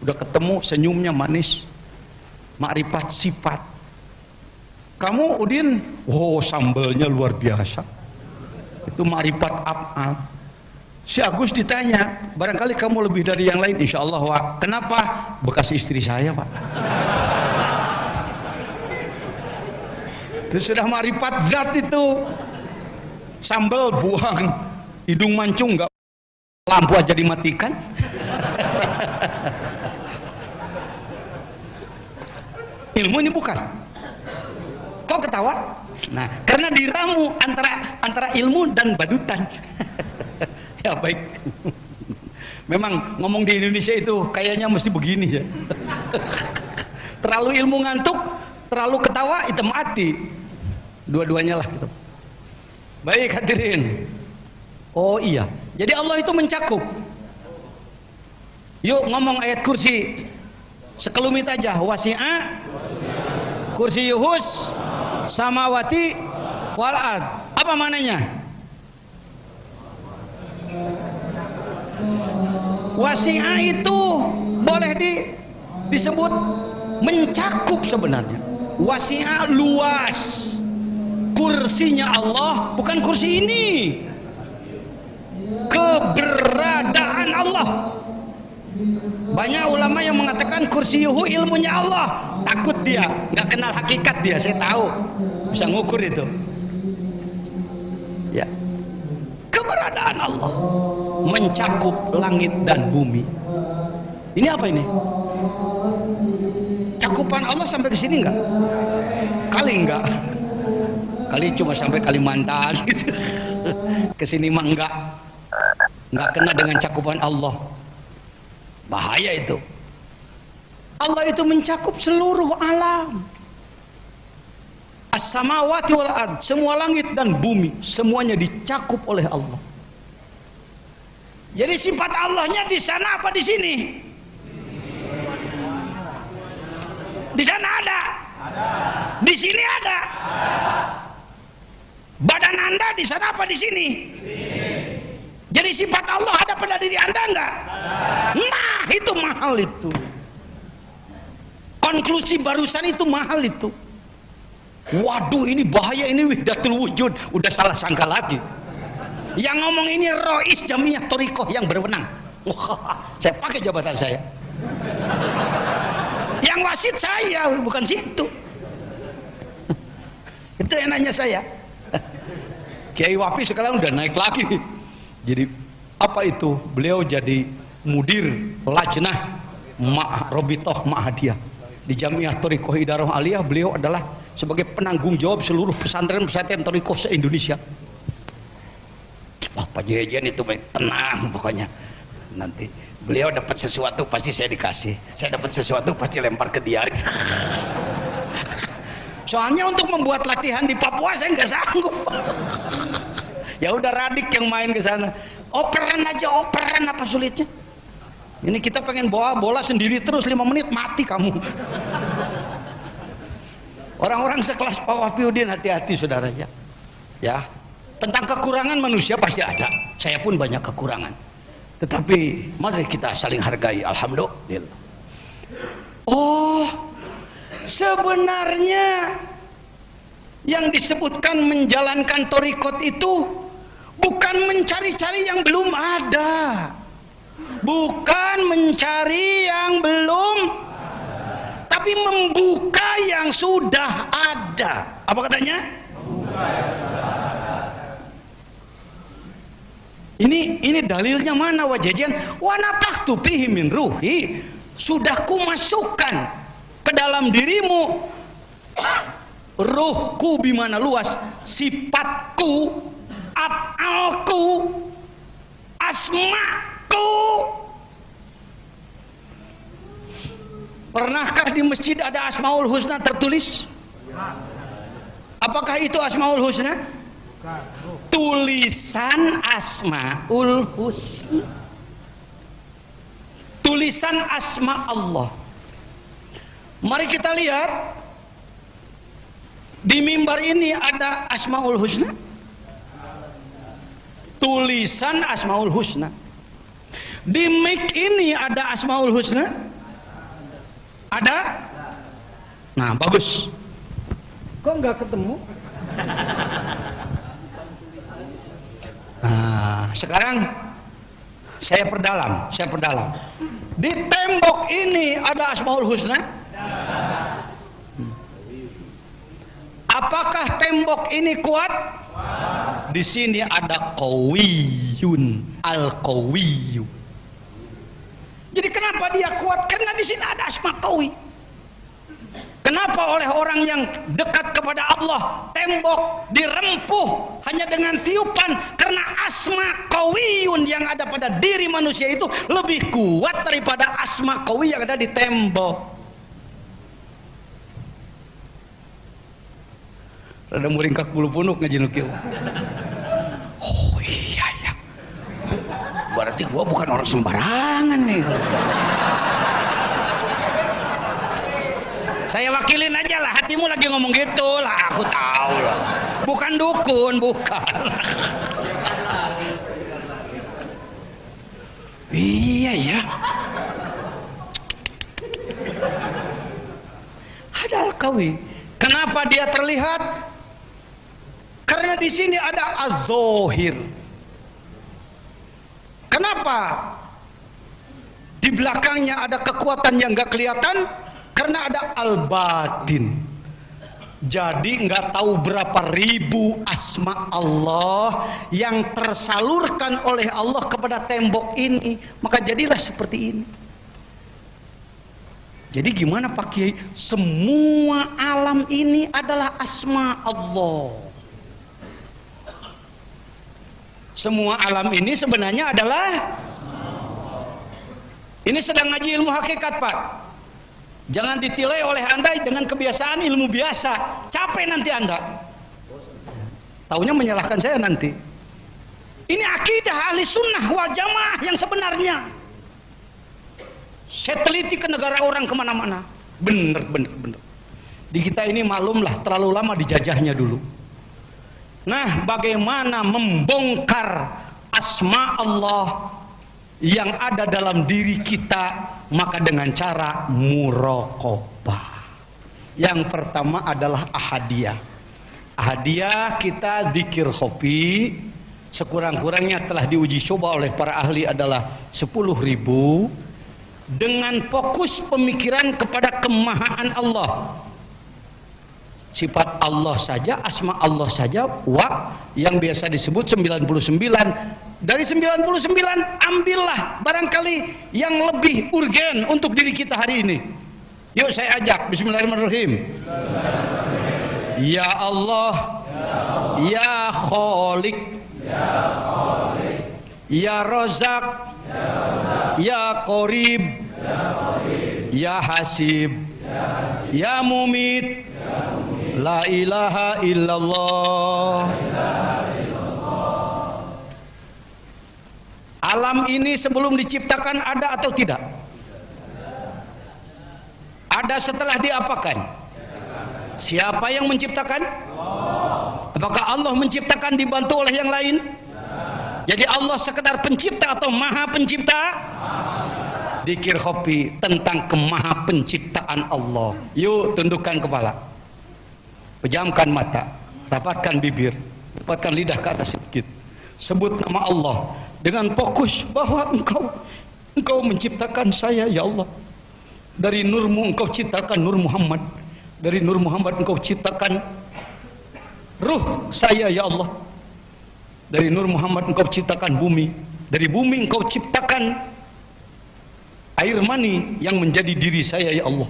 udah ketemu, senyumnya manis. Makrifat sifat. Kamu Udin, sambelnya luar biasa. Itu makrifat af'al. Si Agus ditanya, barangkali kamu lebih dari yang lain. Insya Allah, Wak. Kenapa? Bekas istri saya, Pak. Itu sudah makrifat zat itu. Sambal buang, hidung mancung nggak lampu aja dimatikan. Ilmu ini bukan. Kok ketawa? Nah, karena diramu antara ilmu dan badutan. Ya baik. Memang ngomong di Indonesia itu kayaknya mesti begini ya. Terlalu ilmu ngantuk, terlalu ketawa itu mati. Dua-duanya lah gitu. Baik hadirin. Oh iya. Jadi Allah itu mencakup. Yuk ngomong ayat kursi. Sekelumit aja. Wasi'a kursiyuhus samawati wal ard. Apa maknanya? Wasi'a itu boleh disebut mencakup sebenarnya. Wasi'a luas. Kursinya Allah bukan kursi ini. Keberadaan Allah. Banyak ulama yang mengatakan kursiyuhu ilmunya Allah. Takut dia, nggak kenal hakikat dia. Saya tahu, bisa ngukur itu. Ya, keberadaan Allah mencakup langit dan bumi. Ini apa ini? Cakupan Allah sampai ke sini nggak? Kali nggak? Kali cuma sampai Kalimantan gitu. Kesini mah nggak kena dengan cakupan Allah. Bahaya itu. Allah itu mencakup seluruh alam. As-samawati wal ard, semua langit dan bumi semuanya dicakup oleh Allah. Jadi sifat Allahnya di sana apa di sini? Di sana ada. Di sini ada. Badan Anda di sana apa di sini? Jadi sifat Allah ada pada diri Anda enggak? Nah, itu mahal itu. Konklusi barusan itu mahal itu. Waduh, ini bahaya, ini wahdatul wujud. Udah salah sangka lagi. Yang ngomong ini Rois Jamiah Thoriqoh yang berwenang. Wah, saya pakai jabatan saya. Yang wasit saya, bukan situ. Itu yang nanya saya. Kiai Wapi sekarang udah naik lagi. Jadi apa itu? Beliau jadi mudir lajnah Robitoh Ma'hadiyah di Jamiah Thoriqoh Idarah Aliyah. Beliau adalah sebagai penanggung jawab seluruh pesantren-pesantren Thoriqoh se-Indonesia. Wah, Pak Jejen itu tenang pokoknya. Nanti beliau dapat sesuatu pasti saya dikasih. Saya dapat sesuatu pasti lempar ke dia. Soalnya untuk membuat latihan di Papua saya nggak sanggup. Ya udah Radik yang main ke sana. Operan aja, operan apa sulitnya? Ini kita pengen bawa bola sendiri terus 5 menit mati kamu. Orang-orang sekelas Pak Wapiudin hati-hati saudaranya. Ya, tentang kekurangan manusia pasti ada. Saya pun banyak kekurangan. Tetapi mari kita saling hargai. Alhamdulillah. Oh, sebenarnya yang disebutkan menjalankan thariqat itu bukan mencari-cari yang belum ada, bukan mencari yang belum, tapi membuka yang sudah ada. Apa katanya? Ini dalilnya mana wajajan? Wa nafakhtu fihi min ruhi, sudah kumasukkan ke dalam dirimu ruhku, bimana luas, sifatku, af'alku, asmaku. Pernahkah di masjid ada Asmaul Husna tertulis? Apakah itu Asmaul Husna? Tulisan Asmaul Husna, tulisan asma Allah. Mari kita lihat di mimbar ini ada Asmaul Husna, tulisan Asmaul Husna. Di mic ini ada Asmaul Husna, ada. Nah, bagus. Kok nggak ketemu? Nah, sekarang saya perdalam. Di tembok ini ada Asmaul Husna. Apakah tembok ini kuat? Di sini ada qawi. Qawiyun, Al-Qawiyu. Jadi kenapa dia kuat? Karena di sini ada asma qawi. Kenapa oleh orang yang dekat kepada Allah tembok dirempuh hanya dengan tiupan? Karena asma qawiyun yang ada pada diri manusia itu lebih kuat daripada asma qawi yang ada di tembok. Ada muringkak bulu punuk ngajinuk kieu. Oh iya ya. Berarti gua bukan orang sembarangan nih. Saya wakilin aja lah, hatimu lagi ngomong gitu lah, aku tahu lah. Bukan dukun, bukan. Iya ya. Ada Al-Qawi. Kenapa dia terlihat? Karena di sini ada Az-Zohir. Kenapa? Di belakangnya ada kekuatan yang gak kelihatan. Karena ada al-batin. Jadi nggak tahu berapa ribu asma Allah yang tersalurkan oleh Allah kepada tembok ini, maka jadilah seperti ini. Jadi gimana Pak Kiai? Semua alam ini adalah asma Allah. Semua alam ini sebenarnya adalah, ini sedang ngaji ilmu hakikat Pak. Jangan ditilai oleh Anda dengan kebiasaan ilmu biasa. Capek nanti Anda. Taunya menyalahkan saya nanti. Ini akidah ahli sunnah wal jamaah yang sebenarnya. Saya teliti ke negara orang kemana-mana. Bener. Di kita ini maklumlah terlalu lama dijajahnya dulu. Nah, bagaimana membongkar asma Allah yang ada dalam diri kita? Maka dengan cara muraqabah. Yang pertama adalah ahadiyah. Ahadiyah kita dzikir khofi, sekurang-kurangnya telah diuji coba oleh para ahli adalah 10.000, dengan fokus pemikiran kepada kemahaan Allah. Sifat Allah saja, asma Allah saja, yang biasa disebut 99. Dari 99 ambillah barangkali yang lebih urgen untuk diri kita hari ini. Yuk saya ajak. Bismillahirrahmanirrahim. Ya Allah, ya Khaliq, ya Razak, ya Qarib, ya Hasib, ya Mumit, la ilaha illallah. Alam ini sebelum diciptakan ada atau tidak? Ada setelah diapakan? Siapa yang menciptakan? Apakah Allah menciptakan dibantu oleh yang lain? Jadi Allah sekedar pencipta atau maha pencipta? Dzikir khofi tentang kemaha penciptaan Allah. Yuk tundukkan kepala, pejamkan mata, rapatkan bibir, rapatkan lidah ke atas sedikit. Sebut nama Allah dengan fokus bahwa engkau menciptakan saya ya Allah. Dari nurmu engkau ciptakan Nur Muhammad. Dari Nur Muhammad engkau ciptakan ruh saya ya Allah. Dari Nur Muhammad engkau ciptakan bumi. Dari bumi engkau ciptakan air mani yang menjadi diri saya ya Allah.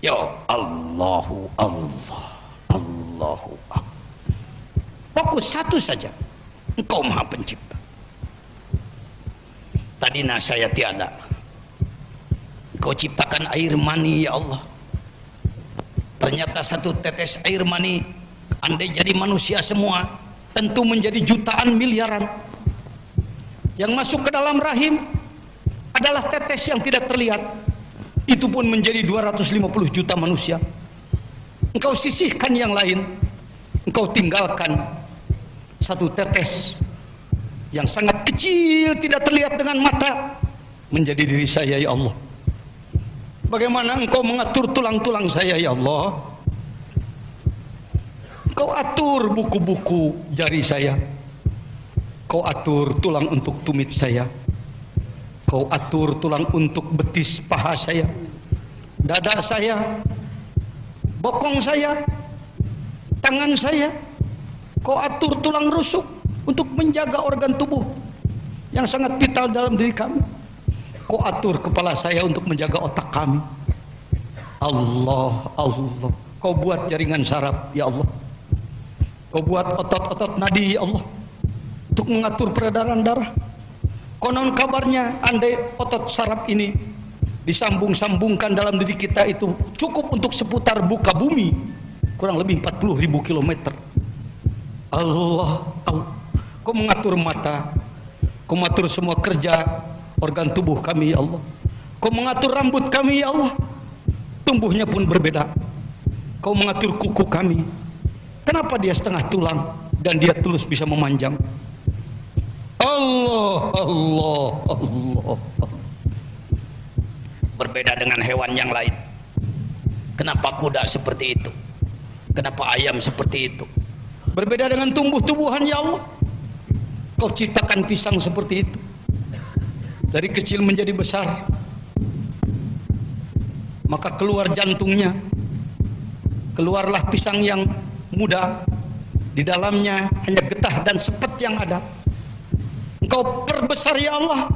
Ya Allahu Allah, Allahu Allah. Fokus satu saja. Engkau maha pencipta. Tadina saya tiada. Engkau ciptakan air mani ya Allah. Ternyata satu tetes air mani, andai jadi manusia semua, tentu menjadi jutaan miliaran. Yang masuk ke dalam rahim adalah tetes yang tidak terlihat. Itu pun menjadi 250 juta manusia. Engkau sisihkan yang lain, engkau tinggalkan satu tetes yang sangat kecil, tidak terlihat dengan mata, menjadi diri saya ya Allah. Bagaimana engkau mengatur tulang-tulang saya ya Allah? Engkau atur buku-buku jari saya, kau atur tulang untuk tumit saya, kau atur tulang untuk betis paha saya, dada saya, bokong saya, tangan saya, kau atur tulang rusuk, untuk menjaga organ tubuh yang sangat vital dalam diri kami. Kau atur kepala saya untuk menjaga otak kami. Allah, Allah. Kau buat jaringan saraf, ya Allah. Kau buat otot-otot nadi, ya Allah, untuk mengatur peredaran darah. Konon kabarnya, andai otot saraf ini disambung-sambungkan dalam diri kita, itu cukup untuk seputar buka bumi, kurang lebih 40.000 kilometer. Allah, Allah. Kau mengatur mata, kau mengatur semua kerja organ tubuh kami, ya Allah. Kau mengatur rambut kami, ya Allah, tumbuhnya pun berbeda. Kau mengatur kuku kami, kenapa dia setengah tulang dan dia tulus bisa memanjang. Allah, Allah, Allah. Berbeda dengan hewan yang lain. Kenapa kuda seperti itu? Kenapa ayam seperti itu? Berbeda dengan tumbuh-tumbuhan, ya Allah. Kau ciptakan pisang seperti itu, dari kecil menjadi besar, maka keluar jantungnya, keluarlah pisang yang muda, di dalamnya hanya getah dan sepet yang ada. Engkau perbesar, ya Allah,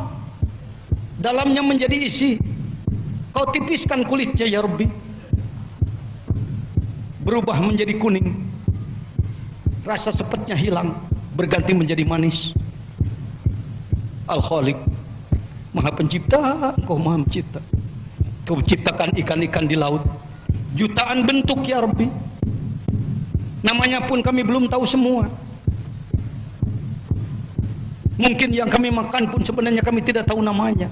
dalamnya menjadi isi. Kau tipiskan kulitnya, ya Rabbi, berubah menjadi kuning, rasa sepetnya hilang, berganti menjadi manis. Al-Khaliq, Maha Pencipta, Engkau Maha Pencipta. Kau ciptakan ikan-ikan di laut, jutaan bentuk, ya Rabbi. Namanya pun kami belum tahu semua. Mungkin yang kami makan pun sebenarnya kami tidak tahu namanya.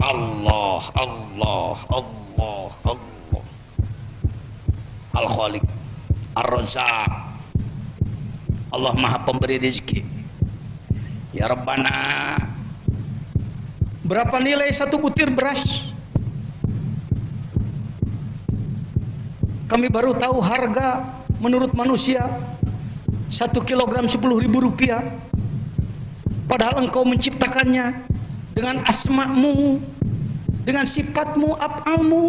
Allah, Allah, Allah, Allah. Al-Khaliq, Ar-Razzaq. Allah Maha Pemberi rezeki. Ya Rabbana, berapa nilai satu butir beras? Kami baru tahu harga menurut manusia 1 kilogram 10.000 rupiah. Padahal Engkau menciptakannya dengan asma-Mu, dengan sifat-Mu, af'al-Mu.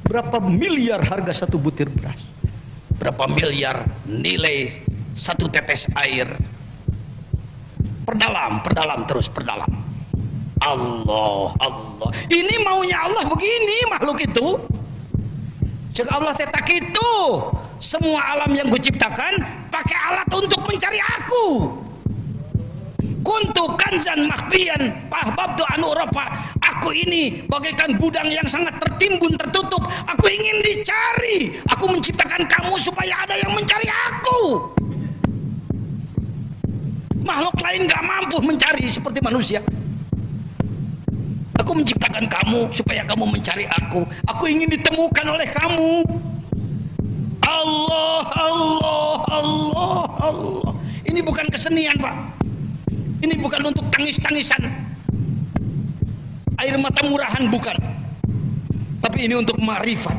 Berapa miliar harga satu butir beras? berapa miliar nilai satu tetes air? Perdalam, perdalam, terus perdalam. Allah, Allah. Ini maunya Allah begini makhluk itu. Jika Allah tetak itu, semua alam yang kuciptakan pakai alat untuk mencari aku. Kuntu kanzan makbian pahbabtu anu Eropa. Aku ini bagaikan gudang yang sangat tertimbun, tertutup. Aku ingin dicari. Aku menciptakan kamu supaya ada yang mencari aku. Makhluk lain gak mampu mencari seperti manusia. Aku menciptakan kamu supaya kamu mencari aku. Aku ingin ditemukan oleh kamu. Allah, Allah, Allah, Allah. Ini bukan kesenian, Pak. Ini bukan untuk tangis-tangisan, air mata murahan, bukan. Tapi ini untuk marifat.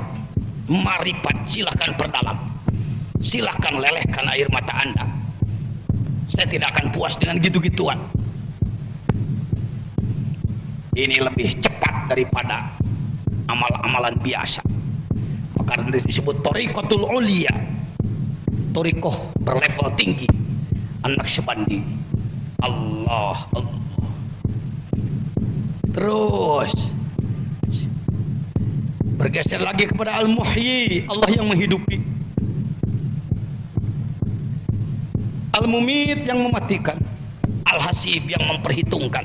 Marifat, silahkan perdalam. Silahkan lelehkan air mata Anda. Saya tidak akan puas dengan gitu-gituan. Ini lebih cepat daripada amal-amalan biasa. Maka disebut Thariqatul Ulia, Thariqah berlevel tinggi, An-Naqsyabandi. Allah, Allah. Terus bergeser lagi kepada Al-Muhyi, Allah yang menghidupi, Al-Mumit yang mematikan, Al-Hasib yang memperhitungkan,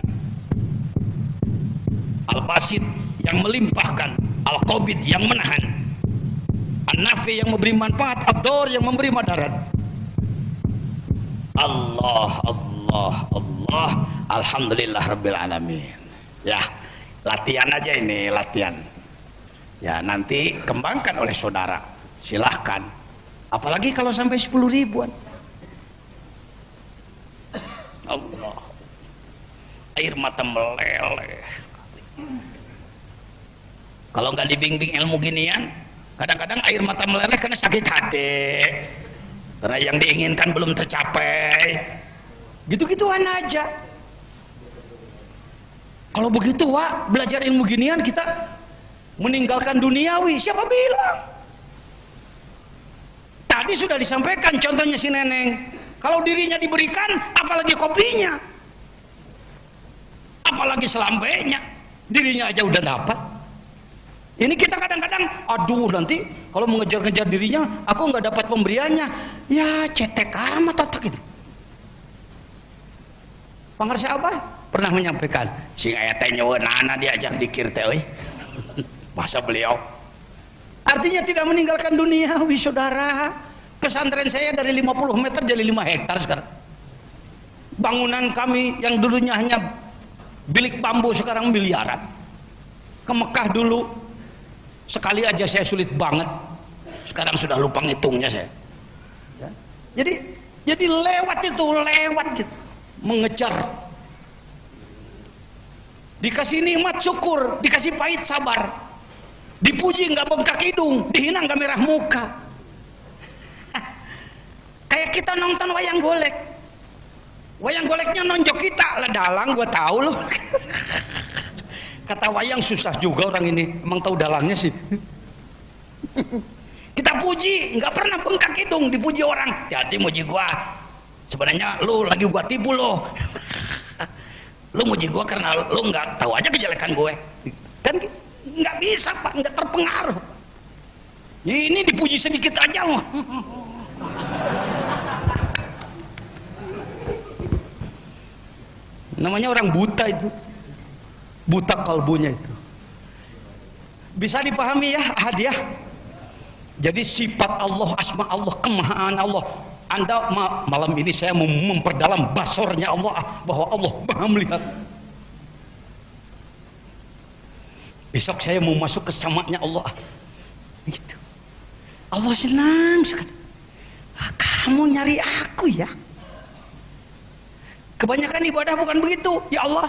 Al-Basit yang melimpahkan, Al-Qabid yang menahan, An-Nafi yang memberi manfaat, Ad-Dar yang memberi madarat. Allah, Allah, Allah. Alhamdulillah Rabbil Alamin. Ya, latihan aja ini, latihan. Ya, nanti kembangkan oleh saudara. Silahkan. Apalagi kalau sampai 10 ribuan. Allah. Air mata meleleh. Kalau nggak dibimbing ilmu ginian, kadang-kadang air mata meleleh karena sakit hati, karena yang diinginkan belum tercapai. Gitu-gituan aja. Kalau begitu, Wak, belajar ilmu ginian kita meninggalkan duniawi. Siapa bilang? Tadi sudah disampaikan contohnya si Neneng. Kalau dirinya diberikan, apalagi kopinya, apalagi selampainya, dirinya aja udah dapat. Ini kita kadang-kadang, aduh nanti kalau mengejar-ngejar dirinya, aku nggak dapat pemberiannya, ya cetek amat otak itu. Pangarsa Abah pernah menyampaikan, sing aya teh nyeunana diajar dikir teh euy. Bahasa beliau. Artinya tidak meninggalkan dunia, saudara. Pesantren saya dari 50 meter jadi 5 hektar sekarang. Bangunan kami yang dulunya hanya bilik bambu sekarang miliaran. Ke Mekah dulu sekali aja saya sulit banget. Sekarang sudah lupa ngitungnya saya. Ya. Jadi lewat gitu. Mengejar. Dikasih nikmat syukur, dikasih pahit sabar. Dipuji nggak bengkak hidung, dihina nggak merah muka. Kayak kita nonton wayang golek. Wayang goleknya nonjok kita lah, dalang gue tahu loh. Kata wayang susah juga orang ini, emang tahu dalangnya sih. Kita puji, nggak pernah bengkak hidung, dipuji orang. Jadi muji gua, sebenarnya lu lagi gua tipu lo. Lu muji gua karena lu nggak tahu aja kejelekan gue. Kan nggak bisa Pak, nggak terpengaruh. Ini dipuji sedikit aja mah. Namanya orang buta itu, buta kalbunya itu. Bisa dipahami ya hadiah. Jadi sifat Allah, asma Allah, kemahaan Allah. Anda malam ini saya mau memperdalam basornya Allah, bahwa Allah maha melihat. Besok saya mau masuk ke samanya Allah. Gitu. Allah senang sekali. Kamu nyari aku ya. Kebanyakan ibadah bukan begitu. Ya Allah,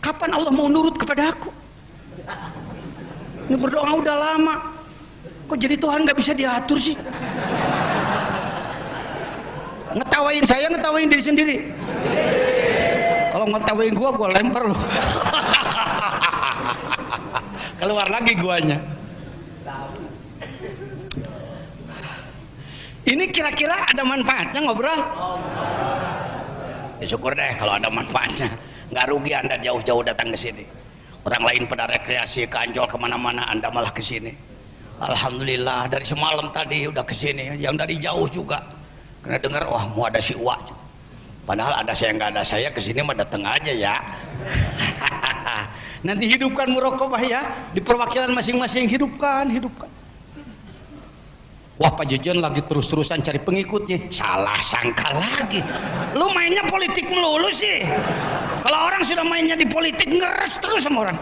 kapan Allah mau nurut kepada aku? Ini berdoa udah lama. Kok jadi Tuhan nggak bisa diatur sih? Ngetawain saya, ngetawain diri sendiri. Kalau ngetawain gua lempar loh. Keluar lagi guanya. Ini kira-kira ada manfaatnya ngobrol? Ya syukur deh kalau ada manfaatnya. Nggak rugi Anda jauh-jauh datang ke sini. Orang lain pada rekreasi ke Ancol kemana-mana, Anda malah ke sini. Alhamdulillah dari semalam tadi udah ke sini. Yang dari jauh juga. Karena dengar wah mau ada si Uwa. Padahal ada saya nggak ada saya, ke sini mah datang aja ya. Nanti hidupkan muraqabah ya, di perwakilan masing-masing hidupkan. Wah Pak Jejen lagi terus-terusan cari pengikutnya, salah sangka lagi. Lu mainnya politik melulu sih. Kalau orang sudah mainnya di politik ngeres terus sama orang.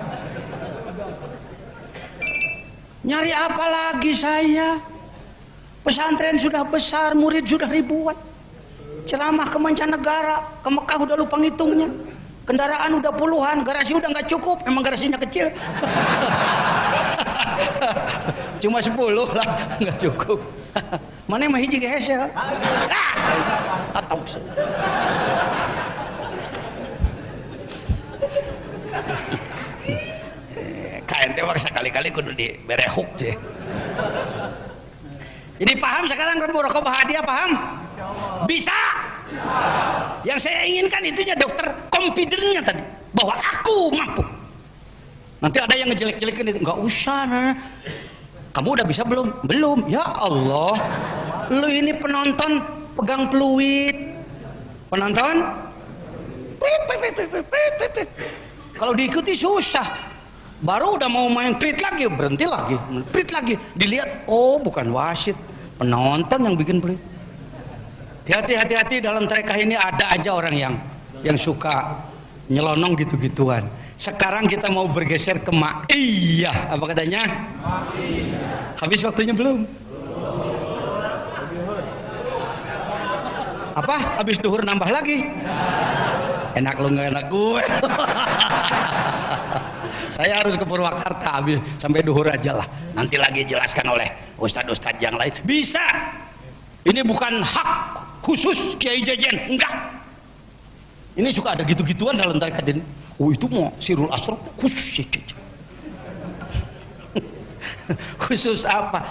Nyari apa lagi saya? Pesantren sudah besar, murid sudah ribuan. Ceramah ke mancanegara, ke Mekah udah lupa ngitungnya. Kendaraan udah puluhan, garasi udah nggak cukup, emang garasinya kecil. Cuma 10 lah, nggak cukup. Mana yang mah hiji gehes ya? Atau KNT mah sekali-kali kudu diberehuk sih. Jadi paham sekarang kan muraqabah hadiah, paham? Bisa. Yang saya inginkan itunya dokter confident-nya tadi, bahwa aku mampu. Nanti ada yang ngejelek-jelekin itu, nggak usah nah. Kamu udah bisa belum? Belum. Ya Allah, lu ini penonton pegang peluit. Penonton kalau diikuti susah. Baru udah mau main prit lagi, berhenti lagi, prit lagi, dilihat, oh bukan wasit, penonton yang bikin pelit. Hati-hati dalam trekah ini ada aja orang yang suka nyelonong gitu-gituan. Sekarang kita mau bergeser ke ma'iyah. Apa katanya? Habis waktunya belum? Apa? Habis duhur nambah lagi? Enak lu nggak enak gue. Saya harus ke Purwakarta habis sampai duhur aja lah. Nanti lagi jelaskan oleh ustadz-ustadz yang lain. Bisa. Ini bukan hak khusus Kiai Jejen, enggak. Ini suka ada gitu-gituan dalam tarekat ini. Oh itu mau Sirul Asrar khusus. Khusus apa?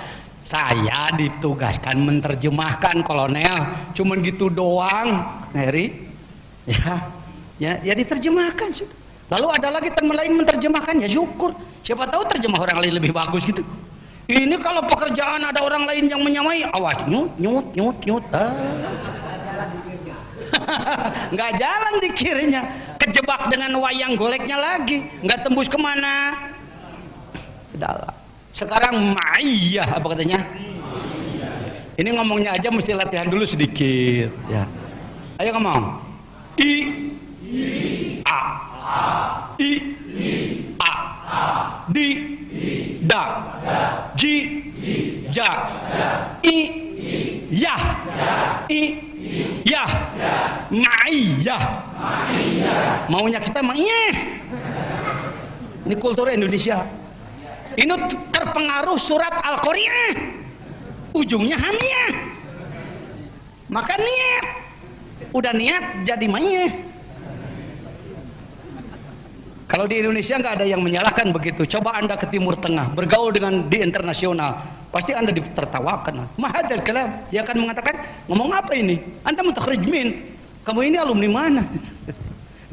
Saya ditugaskan menerjemahkan, Kolonel. Cuman gitu doang, Neri. Ya diterjemahkan sudah. Lalu ada lagi teman lain menerjemahkan, ya syukur. Siapa tahu terjemah orang lain lebih bagus gitu. Ini kalau pekerjaan ada orang lain yang menyamai, awas nyut. Nggak jalan dikirnya, kejebak dengan wayang goleknya lagi, nggak tembus kemana. Dalam. Sekarang ma'iyah apa katanya? Ini ngomongnya aja mesti latihan dulu sedikit. Ya. Ayo ngomong. I A I A Di Da Ji Ja I Yah I Yah Ma'iyah. Maunya kita ma'iyah. Ini kultur Indonesia. Ini terpengaruh surat Al-Qari'ah, ujungnya hamiyah. Maka niat, udah niat jadi ma'iyah. Kalau di Indonesia nggak ada yang menyalahkan begitu. Coba Anda ke Timur Tengah, bergaul dengan di internasional, pasti Anda ditertawakan. Mahadal kalam, dia akan mengatakan, ngomong apa ini? Anta mutakhrij min, kamu ini alumni mana?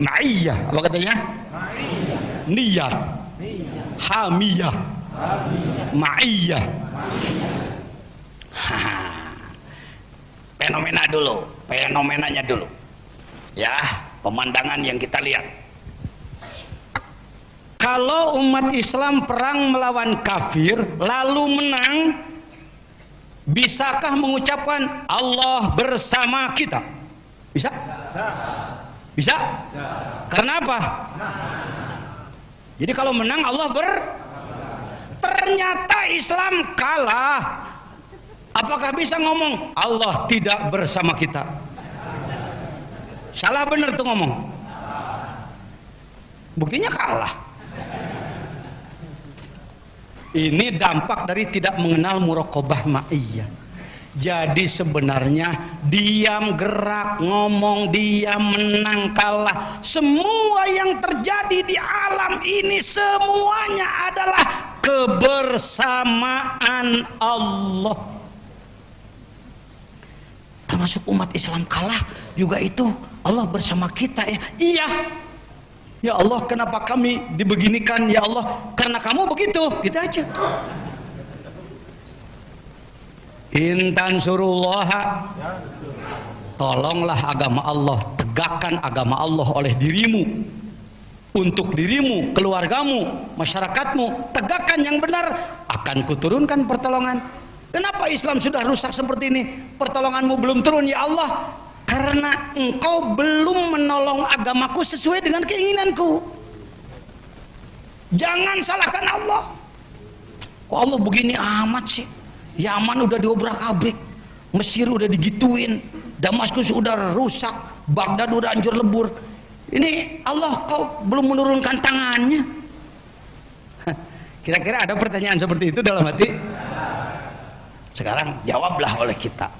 Ma'iyah, apa katanya? Niat, hamiyah, ma'iyah. Fenomenanya dulu. Ya, pemandangan yang kita lihat. Kalau umat Islam perang melawan kafir lalu menang, bisakah mengucapkan Allah bersama kita? Bisa? Bisa? Karena apa? Jadi kalau menang Allah ternyata Islam kalah. Apakah bisa ngomong Allah tidak bersama kita? Salah benar tuh ngomong. Buktinya kalah. Ini dampak dari tidak mengenal muraqabah ma'iyah. Jadi sebenarnya diam, gerak, ngomong, diam, menang, kalah, semua yang terjadi di alam ini semuanya adalah kebersamaan Allah. Termasuk umat Islam kalah juga itu Allah bersama kita ya. Iya. Ya Allah, kenapa kami dibeginikan? Ya Allah, karena kamu begitu. Gitu aja. Intan surullaha, tolonglah agama Allah, tegakkan agama Allah oleh dirimu, untuk dirimu, keluargamu, masyarakatmu, tegakkan yang benar, akan kuturunkan pertolongan. Kenapa Islam sudah rusak seperti ini? Pertolonganmu belum turun ya Allah, karena engkau belum menolong agamaku sesuai dengan keinginanku. Jangan salahkan Allah. Kok Allah begini amat sih? Yaman udah diobrak-abrik, Mesir udah digituin, Damaskus udah rusak, Baghdad udah hancur lebur. Ini Allah kau belum menurunkan tangannya. Kira-kira ada pertanyaan seperti itu dalam hati? Sekarang jawablah oleh kita.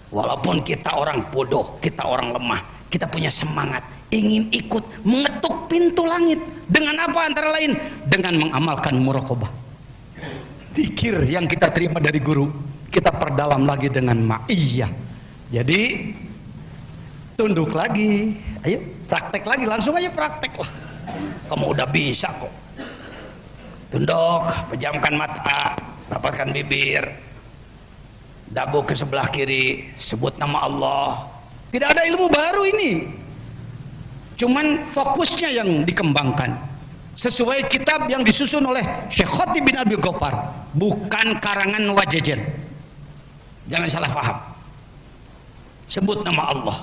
Walaupun kita orang bodoh, kita orang lemah, kita punya semangat, ingin ikut mengetuk pintu langit. Dengan apa antara lain? Dengan mengamalkan muraqabah. Zikir yang kita terima dari guru, kita perdalam lagi dengan ma'iyah. Jadi tunduk lagi, ayo praktek lagi, langsung aja praktek lah. Kamu udah bisa kok. Tunduk, pejamkan mata, rapatkan bibir, dagu ke sebelah kiri, sebut nama Allah. Tidak ada ilmu baru ini, cuman fokusnya yang dikembangkan sesuai kitab yang disusun oleh Syekh Khatib bin Abi Ghaffar, bukan karangan Wajajen. Jangan salah paham. Sebut nama Allah.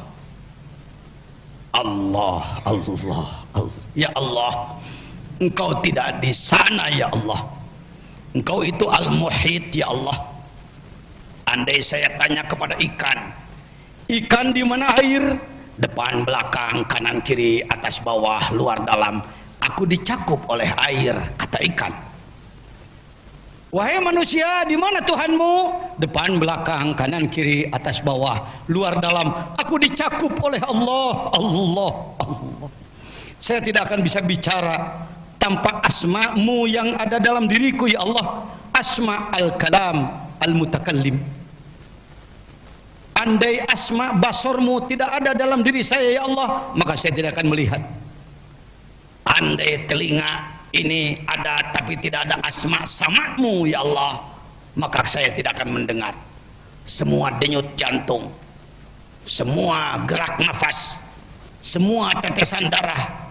Allah, Allah, Allah. Ya Allah, Engkau tidak di sana ya Allah. Engkau itu Al-Muhit ya Allah. Andai saya tanya kepada ikan, ikan di mana air? Depan, belakang, kanan, kiri, atas, bawah, luar, dalam. Aku dicakup oleh air, kata ikan. Wahai manusia, di mana Tuhanmu? Depan, belakang, kanan, kiri, atas, bawah, luar, dalam. Aku dicakup oleh Allah, Allah, Allah. Saya tidak akan bisa bicara tanpa asma-Mu yang ada dalam diriku ya Allah. Asma al-kalam, al-mutakallim. Andai asma basormu tidak ada dalam diri saya ya Allah, maka saya tidak akan melihat. Andai telinga ini ada tapi tidak ada asma samamu ya Allah, maka saya tidak akan mendengar. Semua denyut jantung, semua gerak nafas, semua tetesan darah,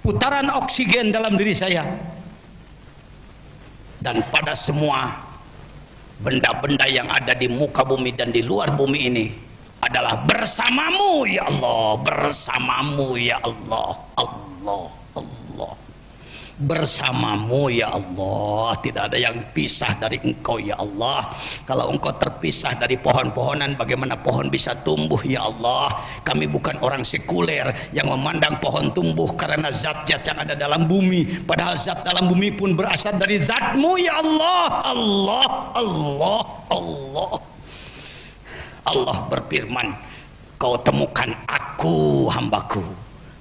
putaran oksigen dalam diri saya, dan pada semua benda-benda yang ada di muka bumi dan di luar bumi ini adalah bersamamu ya Allah, bersamamu ya Allah, Allah, Allah, bersamamu ya Allah. Tidak ada yang pisah dari engkau ya Allah. Kalau engkau terpisah dari pohon-pohonan, bagaimana pohon bisa tumbuh ya Allah? Kami bukan orang sekuler yang memandang pohon tumbuh karena zat-zat yang ada dalam bumi, padahal zat dalam bumi pun berasal dari zatmu ya Allah. Allah, Allah, Allah. Allah berfirman, kau temukan aku hambaku,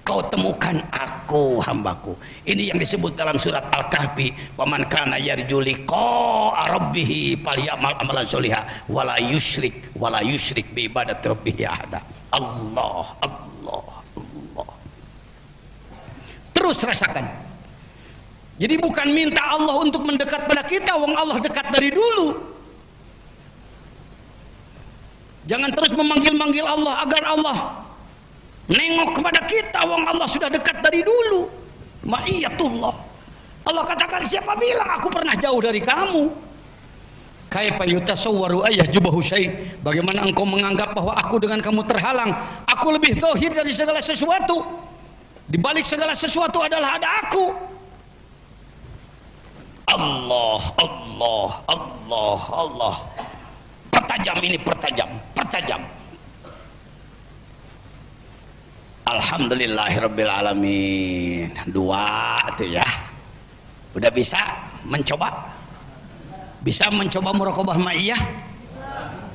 kau temukan aku hambaku. Ini yang disebut dalam surat Al-Kahfi, waman kana yarju liqa'a rabbih falyamal amalan sholihan wala yusyrik bi ibadati rabbih ahada. Allah, Allah, Allah. Terus rasakan. Jadi bukan minta Allah untuk mendekat pada kita, wong Allah dekat dari dulu. Jangan terus memanggil-manggil Allah agar Allah nengok kepada kita, wong Allah sudah dekat dari dulu. Ma'iyatullah. Allah katakan, siapa bilang aku pernah jauh dari kamu? Kaifa yutasawwaru ayyahjubahu syai'. Bagaimana engkau menganggap bahwa aku dengan kamu terhalang? Aku lebih tauhid dari segala sesuatu. Di balik segala sesuatu adalah ada aku. Allah, Allah, Allah, Allah. Pertajam ini, pertajam, pertajam. Alhamdulillahirabbil alamin. Dua tuh ya. Udah bisa mencoba? Bisa mencoba muraqabah ma'iyah?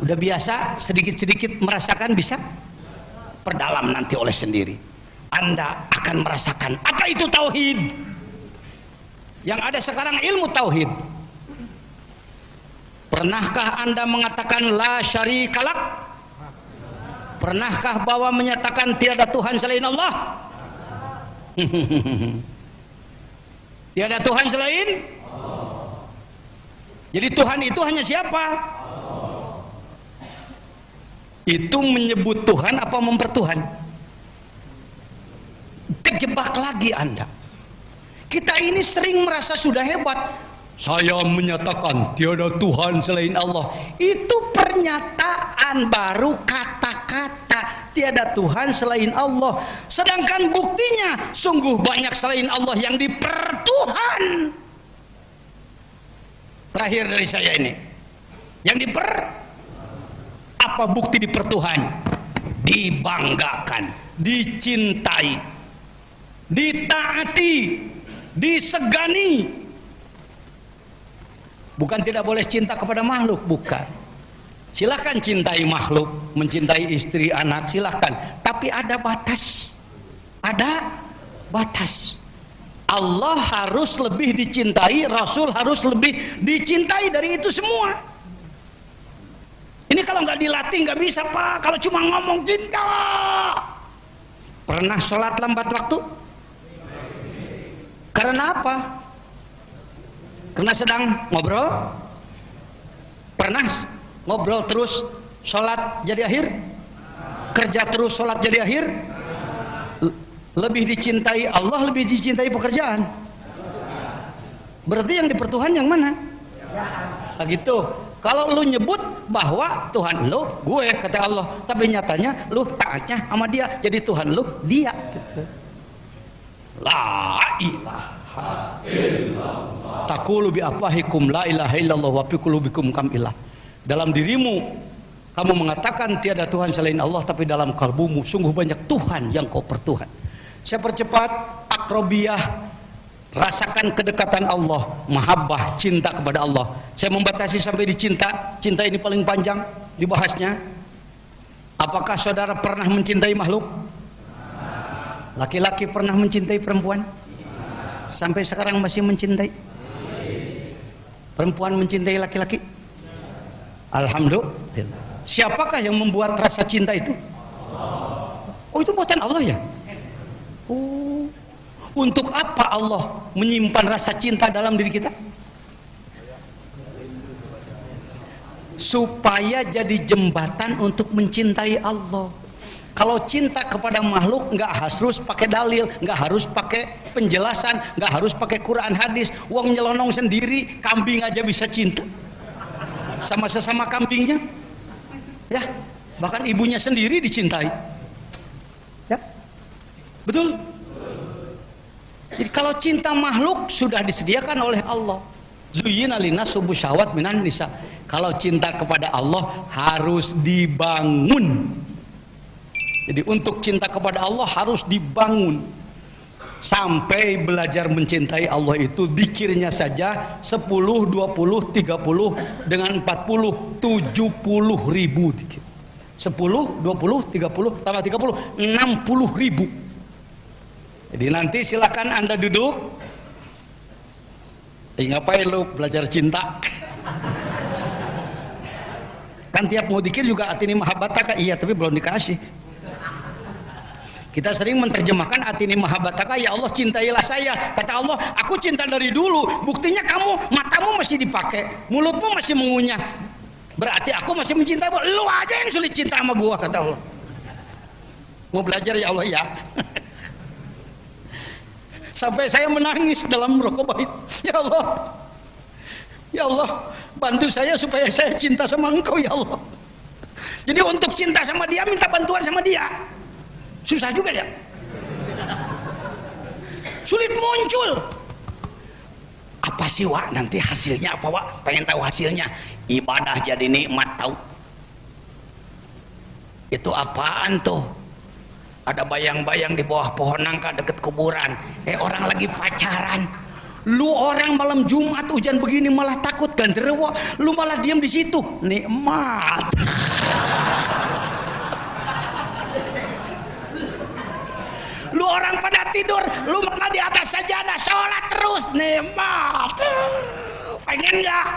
Udah biasa sedikit-sedikit merasakan bisa? Perdalam nanti oleh sendiri. Anda akan merasakan apa itu tauhid. Yang ada sekarang ilmu tauhid. Pernahkah Anda mengatakan la syarikalak? Pernahkah bahwa menyatakan tiada Tuhan selain Allah? Tiada Tuhan selain? Jadi Tuhan itu hanya siapa? Itu menyebut Tuhan apa mempertuhan? Terjebak lagi Anda. Kita ini sering merasa sudah hebat. Saya menyatakan tiada Tuhan selain Allah. Itu pernyataan baru, kata-kata. Tiada Tuhan selain Allah. Sedangkan buktinya sungguh banyak selain Allah yang dipertuhan. Terakhir dari saya ini, yang apa bukti dipertuhan? Dibanggakan, dicintai, ditaati, disegani. Bukan tidak boleh cinta kepada makhluk, bukan. Silahkan cintai makhluk, mencintai istri, anak, silahkan. Tapi ada batas. Ada batas. Allah harus lebih dicintai, Rasul harus lebih dicintai dari itu semua. Ini kalau nggak dilatih nggak bisa Pak. Kalau cuma ngomong cinta. Pernah sholat lambat waktu? Karena apa? Karena sedang ngobrol? Pernah ngobrol terus sholat jadi akhir? Kerja terus sholat jadi akhir? Lebih dicintai Allah, lebih dicintai pekerjaan. Berarti yang dipertuhan yang mana? Nah gitu. Kalau lu nyebut bahwa Tuhan lu gue, kata Allah, tapi nyatanya lu taatnya sama dia, jadi Tuhan lu dia gitu. La ilaha illallah. Taqulu bi afwahikum la ilaha illallah wa fi qulubikum kam ilah. Dalam dirimu kamu mengatakan tiada Tuhan selain Allah, tapi dalam kalbumu sungguh banyak Tuhan yang kau pertuhan. Saya percepat akrobiyah, rasakan kedekatan Allah, mahabbah, cinta kepada Allah. Saya membatasi sampai di cinta. Cinta ini paling panjang dibahasnya. Apakah saudara pernah mencintai makhluk? Laki-laki pernah mencintai perempuan? Sampai sekarang masih mencintai? Perempuan mencintai laki-laki? Alhamdulillah. Siapakah yang membuat rasa cinta itu? Oh, itu buatan Allah ya? Oh. Untuk apa Allah menyimpan rasa cinta dalam diri kita? Supaya jadi jembatan untuk mencintai Allah. Kalau cinta kepada makhluk nggak harus pakai dalil, nggak harus pakai penjelasan, nggak harus pakai Quran hadis. Uang nyelonong sendiri, kambing aja bisa cinta sama sesama kambingnya, ya. Bahkan ibunya sendiri dicintai, ya. Betul. Jadi kalau cinta makhluk sudah disediakan oleh Allah. Zuyyina linnas hubbu syahwat minan nisa. Kalau cinta kepada Allah harus dibangun. Jadi untuk cinta kepada Allah harus dibangun. Sampai belajar mencintai Allah itu dikirnya saja 10, 20, 30 dengan 40, 70 ribu dikir. 10, 20, 30 tambah 30, 60 ribu. Jadi nanti silakan Anda duduk. Ngapain lu belajar cinta? Kan tiap mau dikir juga atini mahabbataka, iya tapi belum dikasih. Kita sering menerjemahkan atini mahabbataka, ya Allah cintailah saya. Kata Allah, aku cinta dari dulu. Buktinya kamu, matamu masih dipakai, mulutmu masih mengunyah. Berarti aku masih mencintai. Lu aja yang sulit cinta sama gua, kata Allah. Mau belajar ya Allah ya. Sampai saya menangis dalam rokobah itu. Ya Allah, bantu saya supaya saya cinta sama Engkau ya Allah. Jadi untuk cinta sama dia minta bantuan sama dia. Susah juga ya. Sulit muncul. Apa sih Wak nanti hasilnya apa Wak? Pengen tahu hasilnya. Ibadah jadi nikmat tahu. Itu apaan tuh? Ada bayang-bayang di bawah pohon nangka deket kuburan. Orang lagi pacaran. Lu orang malam Jumat hujan begini malah takut ganderewo. Lu malah diam di situ. Nikmat. Lu orang pada tidur, lu malah di atas sajadah sholat terus. Nikmat. Pengen nggak?